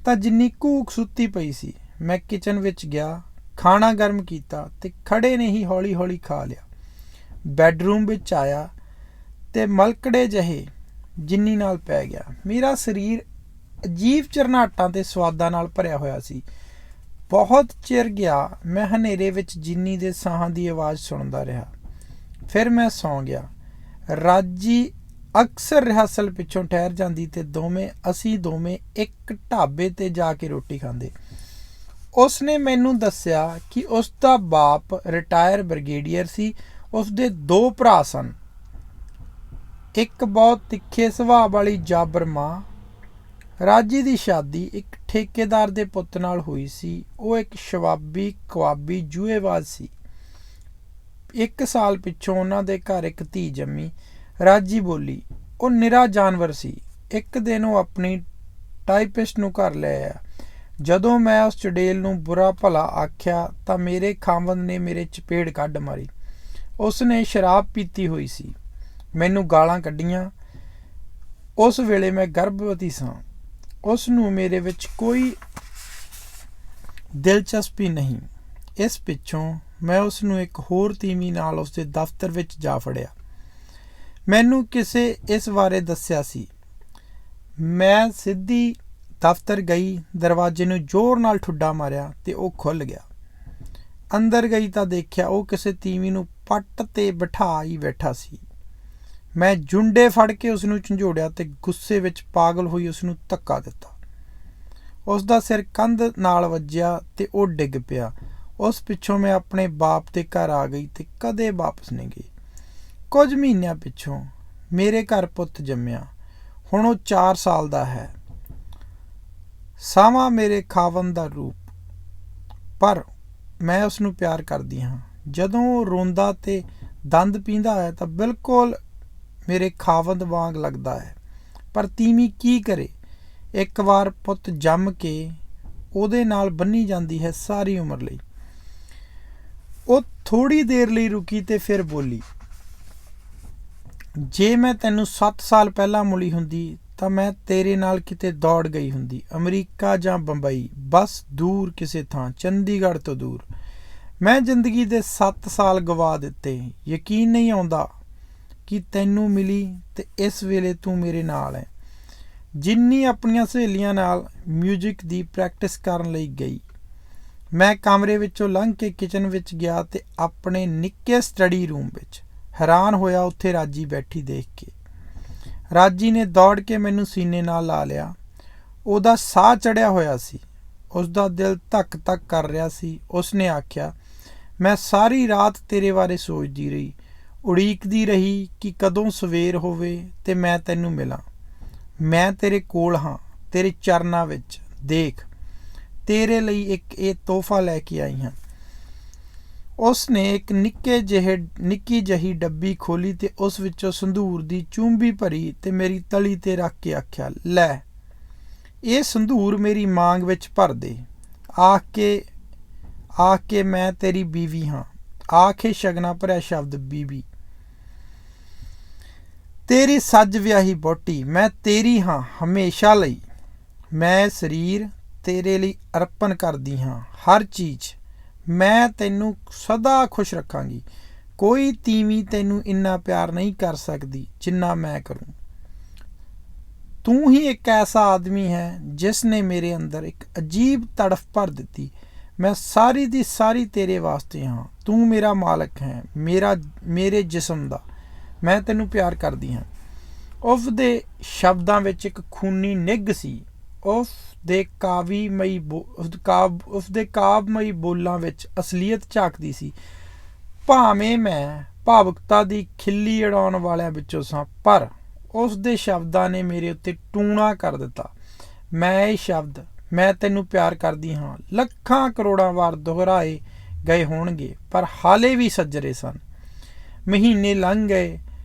ਤਾਂ ਜਿੰਨੀ ਘੂਕ ਸੁੱਤੀ ਪਈ ਸੀ। ਮੈਂ ਕਿਚਨ ਵਿੱਚ ਗਿਆ, ਖਾਣਾ ਗਰਮ ਕੀਤਾ ਤੇ ਖੜੇ ਨੇ ਹੀ ਹੌਲੀ ਹੌਲੀ ਖਾ ਲਿਆ। ਬੈੱਡਰੂਮ ਵਿੱਚ ਆਇਆ ਤੇ ਮਲਕੜੇ ਜਿਹੇ ਜਿੰਨੀ ਨਾਲ ਪੈ ਗਿਆ। ਮੇਰਾ ਸਰੀਰ ਅਜੀਬ ਝਰਨਾਟਾਂ ਤੇ ਸਵਾਦਾਂ ਨਾਲ ਭਰਿਆ ਹੋਇਆ ਸੀ। ਬਹੁਤ ਚਿਰ ਗਿਆ ਮੈਂ ਹਨੇਰੇ ਵਿੱਚ ਜਿੰਨੀ ਦੇ ਸਾਹਾਂ ਦੀ ਆਵਾਜ਼ ਸੁਣਦਾ ਰਿਹਾ। ਫਿਰ ਮੈਂ ਸੌਂ ਗਿਆ। ਰਾਜੀ ਅਕਸਰ ਰਿਹਰਸਲ ਪਿੱਛੋਂ ਠਹਿਰ ਜਾਂਦੀ ਤੇ ਅਸੀਂ ਦੋਵੇਂ ਇੱਕ ਢਾਬੇ ਤੇ ਜਾ ਕੇ ਰੋਟੀ ਖਾਂਦੇ। ਉਸਨੇ ਮੈਨੂੰ ਦੱਸਿਆ ਕਿ ਉਸ ਦਾ ਬਾਪ ਰਿਟਾਇਰ ਬ੍ਰਿਗੇਡੀਅਰ ਸੀ। ਉਸਦੇ 2 ਭਰਾ ਸਨ, ਇੱਕ ਬਹੁਤ ਤਿੱਖੇ ਸੁਭਾਅ ਵਾਲੀ ਜਾਬਰ ਮਾਂ। ਰਾਜੀ ਦੀ ਸ਼ਾਦੀ ਇੱਕ ਠੇਕੇਦਾਰ ਦੇ ਪੁੱਤ ਨਾਲ ਹੋਈ ਸੀ। ਉਹ ਇੱਕ ਸ਼ਵਾਬੀ ਕਵਾਬੀ ਜੂਏਬਾਜ਼ ਸੀ। 1 ਸਾਲ ਪਿੱਛੋਂ ਉਹਨਾਂ ਦੇ ਘਰ ਇੱਕ ਧੀ ਜੰਮੀ। ਰਾਜੀ ਬੋਲੀ, ਉਹ ਨਿਰਾ ਜਾਨਵਰ ਸੀ। ਇੱਕ ਦਿਨ ਉਹ ਆਪਣੀ ਟਾਈਪਿਸਟ ਨੂੰ ਘਰ ਲੈ ਆਇਆ। ਜਦੋਂ ਮੈਂ ਉਸ ਚੁੜੇਲ ਨੂੰ ਬੁਰਾ ਭਲਾ ਆਖਿਆ ਤਾਂ ਮੇਰੇ ਖਾਵੰਦ ਨੇ ਮੇਰੇ ਚਪੇੜ ਕੱਢ ਮਾਰੀ। ਉਸਨੇ ਸ਼ਰਾਬ ਪੀਤੀ ਹੋਈ ਸੀ, ਮੈਨੂੰ ਗਾਲਾਂ ਕੱਢੀਆਂ। ਉਸ ਵੇਲੇ ਮੈਂ ਗਰਭਵਤੀ ਸਾਂ। ਉਸ ਨੂੰ ਮੇਰੇ ਵਿੱਚ ਕੋਈ ਦਿਲਚਸਪੀ ਨਹੀਂ। ਇਸ ਪਿੱਛੋਂ ਮੈਂ ਉਸ ਨੂੰ ਇੱਕ ਹੋਰ ਤੀਵੀਂ ਨਾਲ ਉਸਦੇ ਦਫ਼ਤਰ ਵਿੱਚ ਜਾ ਫੜਿਆ। ਮੈਨੂੰ ਕਿਸੇ ਇਸ ਬਾਰੇ ਦੱਸਿਆ ਸੀ। ਮੈਂ ਸਿੱਧੀ ਦਫ਼ਤਰ ਗਈ, ਦਰਵਾਜ਼ੇ ਨੂੰ ਜ਼ੋਰ ਨਾਲ ਠੁੱਡਾ ਮਾਰਿਆ ਤੇ ਉਹ ਖੁੱਲ੍ਹ ਗਿਆ। ਅੰਦਰ ਗਈ ਤਾਂ ਦੇਖਿਆ ਉਹ ਕਿਸੇ ਤੀਵੀਂ ਨੂੰ ਪੱਟ ਤੇ ਬਿਠਾਈ ਬੈਠਾ ਸੀ। ਮੈਂ ਜੁੰਡੇ ਫੜ ਕੇ ਉਸ ਨੂੰ ਝੰਜੋੜਿਆ ਤੇ ਗੁੱਸੇ ਵਿੱਚ ਪਾਗਲ ਹੋਈ ਉਸ ਨੂੰ ਧੱਕਾ ਦਿੱਤਾ। ਉਸ ਦਾ ਸਿਰ ਕੰਧ ਨਾਲ ਵੱਜਿਆ ਤੇ ਉਹ ਡਿੱਗ ਪਿਆ। ਉਸ ਪਿੱਛੋਂ ਮੈਂ ਆਪਣੇ ਬਾਪ ਦੇ ਘਰ ਆ ਗਈ ਤੇ ਕਦੇ ਵਾਪਸ ਨਹੀਂ ਗਈ। ਕੁਝ ਮਹੀਨਿਆਂ ਪਿੱਛੋਂ ਮੇਰੇ ਘਰ ਪੁੱਤ ਜੰਮਿਆ। ਹੁਣ ਉਹ 4 ਸਾਲ ਦਾ ਹੈ। ਸਾਵਾਂ ਮੇਰੇ ਖਾਵੰਦ ਦਾ ਰੂਪ, ਪਰ ਮੈਂ ਉਸ ਨੂੰ ਪਿਆਰ ਕਰਦੀ ਹਾਂ। ਜਦੋਂ ਉਹ ਰੋਂਦਾ ਤੇ ਦੰਦ ਪੀਂਦਾ ਹੈ ਤਾਂ ਬਿਲਕੁਲ ਮੇਰੇ ਖਾਵੰਦ ਵਾਂਗ ਲੱਗਦਾ ਹੈ। ਪਰ ਤੀਵੀਂ ਕੀ ਕਰੇ, ਇੱਕ ਵਾਰ ਪੁੱਤ ਜੰਮ ਕੇ ਉਹਦੇ ਨਾਲ ਬੰਨੀ ਜਾਂਦੀ ਹੈ ਸਾਰੀ ਉਮਰ ਲਈ। ਉਹ ਥੋੜ੍ਹੀ ਦੇਰ ਲਈ ਰੁਕੀ ਤੇ ਫਿਰ ਬੋਲੀ, ਜੇ ਮੈਂ ਤੈਨੂੰ 7 ਸਾਲ ਪਹਿਲਾਂ ਮਿਲੀ ਹੁੰਦੀ ਤਾਂ ਮੈਂ ਤੇਰੇ ਨਾਲ ਕਿਤੇ ਦੌੜ ਗਈ ਹੁੰਦੀ, ਅਮਰੀਕਾ ਜਾਂ ਬੰਬਈ, ਬਸ ਦੂਰ ਕਿਸੇ ਥਾਂ, ਚੰਡੀਗੜ੍ਹ ਤੋਂ ਦੂਰ। ਮੈਂ ਜ਼ਿੰਦਗੀ ਦੇ 7 ਸਾਲ ਗਵਾ ਦਿੱਤੇ। ਯਕੀਨ ਨਹੀਂ ਆਉਂਦਾ ਕਿ ਤੈਨੂੰ ਮਿਲੀ ਤੇ ਇਸ ਵੇਲੇ ਤੂੰ ਮੇਰੇ ਨਾਲ ਹੈ। ਜਿੰਨੀ ਆਪਣੀਆਂ ਸਹੇਲੀਆਂ ਨਾਲ ਮਿਊਜ਼ਿਕ ਦੀ ਪ੍ਰੈਕਟਿਸ ਕਰਨ ਲਈ ਗਈ। ਮੈਂ ਕਮਰੇ ਵਿੱਚੋਂ ਲੰਘ ਕੇ ਕਿਚਨ ਵਿੱਚ ਗਿਆ ਤੇ ਆਪਣੇ ਨਿੱਕੇ ਸਟੱਡੀ ਰੂਮ ਵਿੱਚ ਹੈਰਾਨ ਹੋਇਆ ਉੱਥੇ ਰਾਜੀ ਬੈਠੀ ਦੇਖ ਕੇ। ਰਾਜੀ ਨੇ ਦੌੜ ਕੇ ਮੈਨੂੰ ਸੀਨੇ ਨਾਲ ਲਾ ਲਿਆ। ਉਹਦਾ ਸਾਹ ਚੜਿਆ ਹੋਇਆ ਸੀ, ਉਸਦਾ ਦਿਲ ਧੱਕ ਧੱਕ ਕਰ ਰਿਹਾ ਸੀ। ਉਸਨੇ ਆਖਿਆ, ਮੈਂ ਸਾਰੀ ਰਾਤ ਤੇਰੇ ਬਾਰੇ ਸੋਚਦੀ ਰਹੀ, ਉਡੀਕਦੀ ਰਹੀ ਕਿ ਕਦੋਂ ਸਵੇਰ ਹੋਵੇ ਤੇ ਮੈਂ ਤੈਨੂੰ ਮਿਲਾਂ। ਮੈਂ ਤੇਰੇ ਕੋਲ ਹਾਂ, ਤੇਰੇ ਚਰਨਾਂ ਵਿੱਚ। ਦੇਖ, ਤੇਰੇ ਲਈ ਇੱਕ ਇਹ ਤੋਹਫਾ ਲੈ ਕੇ ਆਈ ਹਾਂ। ਉਸ ਨੇ ਇੱਕ ਨਿੱਕੀ ਜਿਹੀ ਡੱਬੀ ਖੋਲੀ ਤੇ ਉਸ ਵਿੱਚੋਂ ਸੰਧੂਰ ਦੀ ਚੂੰਬੀ ਭਰੀ ਤੇ ਮੇਰੀ ਤਲੀ ਤੇ ਰੱਖ ਕੇ ਆਖਿਆ, ਲੈ, ਇਹ ਸੰਧੂਰ ਮੇਰੀ ਮਾਂਗ ਵਿੱਚ ਭਰ ਦੇ। ਆਖ ਕੇ ਮੈਂ ਤੇਰੀ ਬੀਵੀ ਹਾਂ। ਆਖੇ ਸ਼ਗਨਾਂ ਭਰਿਆ ਸ਼ਬਦ ਬੀਵੀ। ਤੇਰੀ ਸੱਜ ਵਿਆਹੀ ਵਹੁਟੀ, ਮੈਂ ਤੇਰੀ ਹਾਂ ਹਮੇਸ਼ਾ ਲਈ। ਮੈਂ ਸਰੀਰ ਤੇਰੇ ਲਈ ਅਰਪਣ ਕਰਦੀ ਹਾਂ, ਹਰ ਚੀਜ਼। ਮੈਂ ਤੈਨੂੰ ਸਦਾ ਖੁਸ਼ ਰੱਖਾਂਗੀ। ਕੋਈ ਤੀਵੀਂ ਤੈਨੂੰ ਇੰਨਾ ਪਿਆਰ ਨਹੀਂ ਕਰ ਸਕਦੀ ਜਿੰਨਾ ਮੈਂ ਕਰੂੰ। ਤੂੰ ਹੀ ਇੱਕ ਐਸਾ ਆਦਮੀ ਹੈ ਜਿਸ ਨੇ ਮੇਰੇ ਅੰਦਰ ਇੱਕ ਅਜੀਬ ਤੜਫ ਭਰ ਦਿੱਤੀ। ਮੈਂ ਸਾਰੀ ਦੀ ਸਾਰੀ ਤੇਰੇ ਵਾਸਤੇ ਹਾਂ। ਤੂੰ ਮੇਰਾ ਮਾਲਕ ਹੈ, ਮੇਰੇ ਜਿਸਮ ਦਾ। ਮੈਂ ਤੈਨੂੰ ਪਿਆਰ ਕਰਦੀ ਹਾਂ। ਉਸ ਦੇ ਸ਼ਬਦਾਂ ਵਿੱਚ ਇੱਕ ਖੂਨੀ ਨਿੱਘ ਸੀ। ਉਸ ਦੇ ਕਾਵਮਈ ਬੋਲਾਂ ਵਿੱਚ ਅਸਲੀਅਤ ਝਾਕਦੀ ਸੀ। ਭਾਵੇਂ ਮੈਂ ਭਾਵੁਕਤਾ ਦੀ ਖਿੱਲੀ ਉਡਾਉਣ ਵਾਲਿਆਂ ਵਿੱਚੋਂ ਸਾਂ, ਪਰ ਉਸ ਦੇ ਸ਼ਬਦਾਂ ਨੇ ਮੇਰੇ ਉੱਤੇ ਟੂਣਾ ਕਰ ਦਿੱਤਾ। ਮੈਂ ਇਹ ਸ਼ਬਦ, ਮੈਂ ਤੈਨੂੰ ਪਿਆਰ ਕਰਦੀ ਹਾਂ, ਲੱਖਾਂ ਕਰੋੜਾਂ ਵਾਰ ਦੁਹਰਾਏ ਗਏ ਹੋਣਗੇ, ਪਰ ਹਾਲੇ ਵੀ ਸੱਜਰੇ ਸਨ। ਮਹੀਨੇ ਲੰਘ ਗਏ।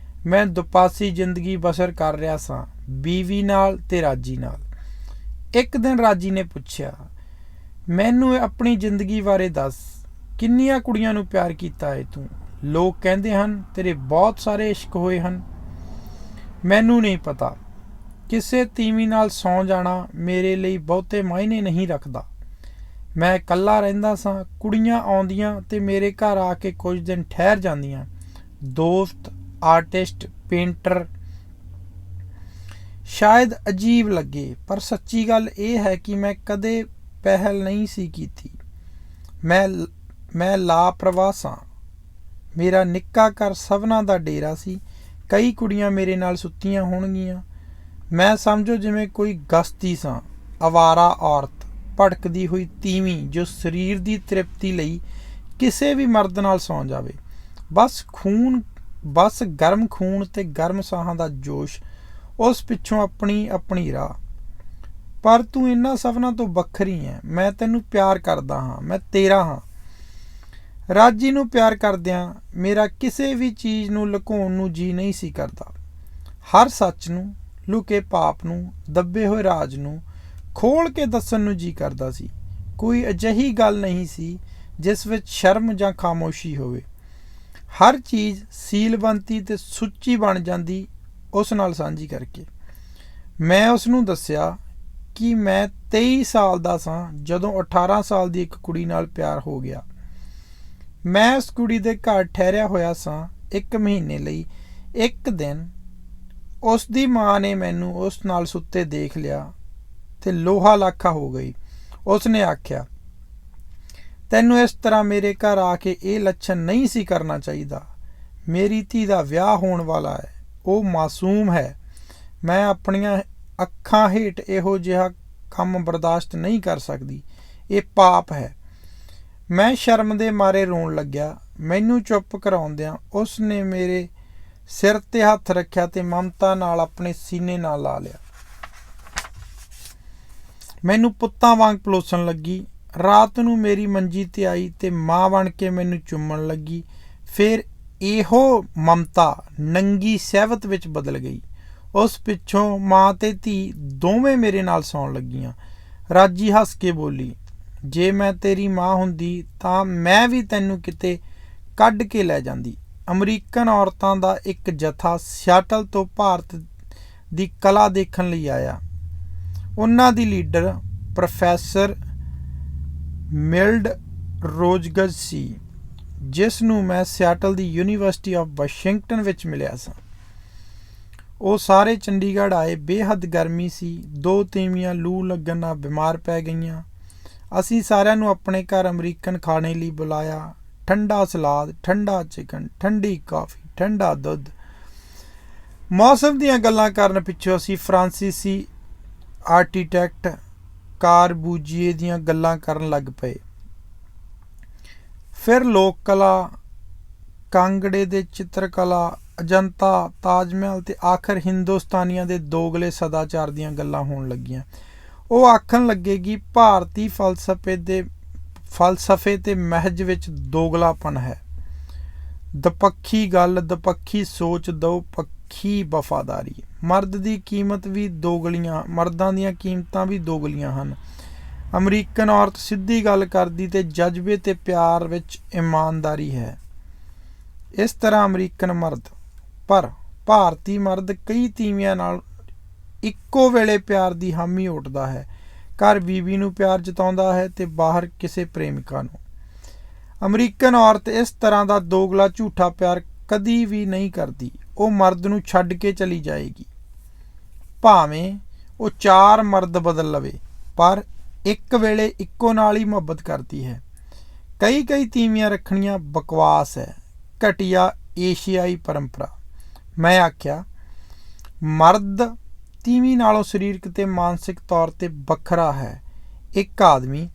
ਮੈਂ ਦੁਪਾਸੀ ਜ਼ਿੰਦਗੀ ਬਸਰ ਕਰ ਰਿਹਾ ਸਾਂ, ਬੀਵੀ ਨਾਲ ਤੇ ਰਾਜੀ ਨਾਲ। ਇੱਕ ਦਿਨ ਰਾਜੀ ਨੇ ਪੁੱਛਿਆ, ਮੈਨੂੰ ਆਪਣੀ ਜ਼ਿੰਦਗੀ ਬਾਰੇ ਦੱਸ। ਕਿੰਨੀਆਂ ਕੁੜੀਆਂ ਨੂੰ ਪਿਆਰ ਕੀਤਾ ਹੈ ਤੂੰ? ਲੋਕ ਕਹਿੰਦੇ ਹਨ ਤੇਰੇ ਬਹੁਤ ਸਾਰੇ ਇਸ਼ਕ ਹੋਏ ਹਨ। ਮੈਨੂੰ ਨਹੀਂ ਪਤਾ। ਕਿਸੇ ਤੀਵੀਂ ਨਾਲ ਸੌਂ ਜਾਣਾ ਮੇਰੇ ਲਈ ਬਹੁਤੇ ਮਾਇਨੇ ਨਹੀਂ ਰੱਖਦਾ। ਮੈਂ ਇਕੱਲਾ ਰਹਿੰਦਾ ਸਾਂ। ਕੁੜੀਆਂ ਆਉਂਦੀਆਂ ਤੇ ਮੇਰੇ ਘਰ ਆ ਕੇ ਕੁਝ ਦਿਨ ਠਹਿਰ ਜਾਂਦੀਆਂ। ਦੋਸਤ, ਆਰਟਿਸਟ, ਪੇਂਟਰ। ਸ਼ਾਇਦ ਅਜੀਬ ਲੱਗੇ, ਪਰ ਸੱਚੀ ਗੱਲ ਇਹ ਹੈ ਕਿ ਮੈਂ ਕਦੇ ਪਹਿਲ ਨਹੀਂ ਸੀ ਕੀਤੀ। ਮੈਂ ਲਾਪਰਵਾਹ ਸਾਂ। ਮੇਰਾ ਨਿੱਕਾ ਘਰ ਸਭਨਾਂ ਦਾ ਡੇਰਾ ਸੀ। ਕਈ ਕੁੜੀਆਂ ਮੇਰੇ ਨਾਲ ਸੁੱਤੀਆਂ ਹੋਣਗੀਆਂ। ਮੈਂ ਸਮਝੋ ਜਿਵੇਂ ਕੋਈ ਗਸਤੀ ਸਾਂ, ਅਵਾਰਾ ਔਰਤ, ਭਟਕਦੀ ਹੋਈ ਤੀਵੀਂ ਜੋ ਸਰੀਰ ਦੀ ਤ੍ਰਿਪਤੀ ਲਈ ਕਿਸੇ ਵੀ ਮਰਦ ਨਾਲ ਸੌਂ ਜਾਵੇ। ਬਸ ਗਰਮ ਖੂਨ ਤੇ ਗਰਮ ਸਾਹਾਂ ਦਾ ਜੋਸ਼, ਉਸ ਪਿੱਛੋਂ ਆਪਣੀ ਰਾਹ। ਪਰ ਤੂੰ ਇਹਨਾਂ ਸਭਨਾਂ ਤੋਂ ਵੱਖਰੀ ਹੈ। ਮੈਂ ਤੈਨੂੰ ਪਿਆਰ ਕਰਦਾ ਹਾਂ, ਮੈਂ ਤੇਰਾ ਹਾਂ। ਰਾਜੀ ਨੂੰ ਪਿਆਰ ਕਰਦਿਆਂ ਮੇਰਾ ਕਿਸੇ ਵੀ ਚੀਜ਼ ਨੂੰ ਲੁਕਾਉਣ ਨੂੰ ਜੀ ਨਹੀਂ ਸੀ ਕਰਦਾ। ਹਰ ਸੱਚ ਨੂੰ, ਲੁਕੇ ਪਾਪ ਨੂੰ, ਦੱਬੇ ਹੋਏ ਰਾਜ ਨੂੰ ਖੋਲ੍ਹ ਕੇ ਦੱਸਣ ਨੂੰ ਜੀ ਕਰਦਾ ਸੀ। ਕੋਈ ਅਜਿਹੀ ਗੱਲ ਨਹੀਂ ਸੀ ਜਿਸ ਵਿੱਚ ਸ਼ਰਮ ਜਾਂ ਖਾਮੋਸ਼ੀ ਹੋਵੇ। ਹਰ ਚੀਜ਼ ਸੀਲਵੰਤੀ ਤੇ ਸੁੱਚੀ ਬਣ ਜਾਂਦੀ ਉਸ ਨਾਲ ਸਾਂਝੀ ਕਰਕੇ। ਮੈਂ ਉਸ ਨੂੰ ਦੱਸਿਆ ਕਿ ਮੈਂ 23 ਸਾਲ ਦਾ ਸਾਂ ਜਦੋਂ 18 ਸਾਲ ਦੀ ਇੱਕ ਕੁੜੀ ਨਾਲ ਪਿਆਰ ਹੋ ਗਿਆ। ਮੈਂ ਉਸ ਕੁੜੀ ਦੇ ਘਰ ਠਹਿਰਿਆ ਹੋਇਆ ਸਾਂ 1 ਮਹੀਨੇ ਲਈ। ਇੱਕ ਦਿਨ ਉਸ ਦੀ ਮਾਂ ਨੇ ਮੈਨੂੰ ਉਸ ਨਾਲ ਸੁੱਤੇ ਦੇਖ ਲਿਆ ਤੇ ਲੋਹਾ ਲਾਖਾ ਹੋ ਗਈ। ਉਸ ਨੇ ਆਖਿਆ, ਤੈਨੂੰ ਇਸ ਤਰ੍ਹਾਂ ਮੇਰੇ ਘਰ ਆ ਕੇ ਇਹ ਲੱਛਣ ਨਹੀਂ ਸੀ ਕਰਨਾ ਚਾਹੀਦਾ। ਮੇਰੀ ਧੀ ਦਾ ਵਿਆਹ ਹੋਣ ਵਾਲਾ ਹੈ, ਉਹ ਮਾਸੂਮ ਹੈ। ਮੈਂ ਆਪਣੀਆਂ ਅੱਖਾਂ ਹੇਠ ਇਹੋ ਜਿਹਾ ਕੰਮ ਬਰਦਾਸ਼ਤ ਨਹੀਂ ਕਰ ਸਕਦੀ। ਇਹ ਪਾਪ ਹੈ। ਮੈਂ ਸ਼ਰਮ ਦੇ ਮਾਰੇ ਰੋਣ ਲੱਗਿਆ। ਮੈਨੂੰ ਚੁੱਪ ਕਰਾਉਂਦਿਆਂ ਉਸ ਨੇ ਮੇਰੇ ਸਿਰ ਤੇ ਹੱਥ ਰੱਖਿਆ ਤੇ ਮਮਤਾ ਨਾਲ ਆਪਣੇ ਸੀਨੇ ਨਾਲ ਲਾ ਲਿਆ। ਮੈਨੂੰ ਪੁੱਤਾਂ ਵਾਂਗ ਪਲੋਸਣ ਲੱਗੀ। ਰਾਤ ਨੂੰ ਮੇਰੀ ਮੰਜੀ ਤੇ ਆਈ ਤੇ ਮਾਂ ਬਣ ਕੇ ਮੈਨੂੰ ਚੁੰਮਣ ਲੱਗੀ। ਫਿਰ ਇਹੋ ਮਮਤਾ ਨੰਗੀ ਸਹਿਵਤ ਵਿੱਚ ਬਦਲ ਗਈ। ਉਸ ਪਿੱਛੋਂ ਮਾਂ ਤੇ ਧੀ ਦੋਵੇਂ ਮੇਰੇ ਨਾਲ ਸੌਣ ਲੱਗੀਆਂ। ਰਾਜੀ ਹੱਸ ਕੇ ਬੋਲੀ, ਜੇ ਮੈਂ ਤੇਰੀ ਮਾਂ ਹੁੰਦੀ ਤਾਂ ਮੈਂ ਵੀ ਤੈਨੂੰ ਕਿਤੇ ਕੱਢ ਕੇ ਲੈ ਜਾਂਦੀ। ਅਮਰੀਕਨ ਔਰਤਾਂ ਦਾ ਇੱਕ ਜਥਾ ਸਿਆਟਲ ਤੋਂ ਭਾਰਤ ਦੀ ਕਲਾ ਦੇਖਣ ਲਈ ਆਇਆ। ਉਹਨਾਂ ਦੀ ਲੀਡਰ ਪ੍ਰੋਫੈਸਰ ਮਿਲਡ ਰੋਜਗਜ਼ ਸੀ, ਜਿਸ ਨੂੰ ਮੈਂ Seattle the university of Washington ਵਿੱਚ ਮਿਲਿਆ ਸਾਂ। ਉਹ ਸਾਰੇ ਚੰਡੀਗੜ੍ਹ ਆਏ। ਬੇਹੱਦ ਗਰਮੀ ਸੀ। 2 ਤੀਵੀਆਂ ਲੂ ਲੱਗਣ ਨਾਲ ਬਿਮਾਰ ਪੈ ਗਈਆਂ। ਅਸੀਂ ਸਾਰਿਆਂ ਨੂੰ ਆਪਣੇ ਘਰ ਅਮਰੀਕਨ ਖਾਣੇ ਲਈ ਬੁਲਾਇਆ। ਠੰਡਾ ਸਲਾਦ, ਠੰਡਾ ਚਿਕਨ, ਠੰਡੀ ਕਾਫੀ, ਠੰਡਾ ਦੁੱਧ। ਮੌਸਮ ਦੀਆਂ ਗੱਲਾਂ ਕਰਨ ਪਿੱਛੋਂ ਅਸੀਂ ਫਰਾਂਸੀਸੀ ਆਰਕੀਟੈਕਟ ਕਾਰਬੂਜੀਏ ਦੀਆਂ ਗੱਲਾਂ ਕਰਨ ਲੱਗ ਪਏ। ਫਿਰ ਲੋਕ ਕਲਾ, ਕਾਂਗੜੇ ਦੇ ਚਿੱਤਰਕਲਾ, ਅਜੰਤਾ, ਤਾਜ ਮਹਿਲ ਤੇ ਆਖਰ ਹਿੰਦੁਸਤਾਨੀਆਂ ਦੇ ਦੋਗਲੇ ਸਦਾਚਾਰ ਦੀਆਂ ਗੱਲਾਂ ਹੋਣ ਲੱਗੀਆਂ। ਉਹ ਆਖਣ ਲੱਗੇ ਕਿ ਭਾਰਤੀ ਫਲਸਫੇ ਤੇ ਮਹਿਜ ਵਿੱਚ ਦੋਗਲਾਪਨ ਹੈ। ਦਪੱਖੀ ਗੱਲ, ਦਪੱਖੀ ਸੋਚ, ਦੋਪੱਖੀ ਵਫਾਦਾਰੀ। ਮਰਦ ਦੀ ਕੀਮਤ ਵੀ ਦੋਗਲੀਆਂ, ਮਰਦਾਂ ਦੀਆਂ ਕੀਮਤਾਂ ਵੀ ਦੋਗਲੀਆਂ ਹਨ। ਅਮਰੀਕਨ ਔਰਤ ਸਿੱਧੀ ਗੱਲ ਕਰਦੀ ਤੇ ਜਜ਼ਬੇ ਤੇ ਪਿਆਰ ਵਿੱਚ ਇਮਾਨਦਾਰੀ ਹੈ। ਇਸ ਤਰ੍ਹਾਂ ਅਮਰੀਕਨ ਮਰਦ, ਪਰ ਭਾਰਤੀ ਮਰਦ ਕਈ ਤੀਵੀਆਂ ਨਾਲ ਇੱਕੋ ਵੇਲੇ ਪਿਆਰ ਦੀ ਹਾਮੀ ਉੱਠਦਾ ਹੈ। ਘਰ ਬੀਬੀ ਨੂੰ ਪਿਆਰ ਜਤਾਉਂਦਾ ਹੈ ਤੇ ਬਾਹਰ ਕਿਸੇ ਪ੍ਰੇਮਿਕਾ ਨੂੰ। ਅਮਰੀਕਨ ਔਰਤ ਇਸ ਤਰ੍ਹਾਂ ਦਾ ਦੋਗਲਾ ਝੂਠਾ ਪਿਆਰ ਕਦੀ ਵੀ ਨਹੀਂ ਕਰਦੀ। ਉਹ ਮਰਦ ਨੂੰ ਛੱਡ ਕੇ ਚਲੀ ਜਾਏਗੀ, ਭਾਵੇਂ ਉਹ 4 ਮਰਦ ਬਦਲ ਲਵੇ, ਪਰ ਇੱਕ ਵੇਲੇ ਇੱਕੋ ਨਾਲ ਹੀ ਮੁਹੱਬਤ ਕਰਦੀ ਹੈ। ਕਈ ਤੀਵੀਆਂ ਰੱਖਣੀਆਂ ਬਕਵਾਸ ਹੈ, ਘਟੀਆ ਏਸ਼ੀਆਈ ਪਰੰਪਰਾ। ਮੈਂ ਆਖਿਆ, ਮਰਦ ਤੀਵੀਂ ਨਾਲੋਂ ਸਰੀਰਕ ਤੇ ਮਾਨਸਿਕ ਤੌਰ ਤੇ ਵੱਖਰਾ ਹੈ। ਇੱਕ ਆਦਮੀ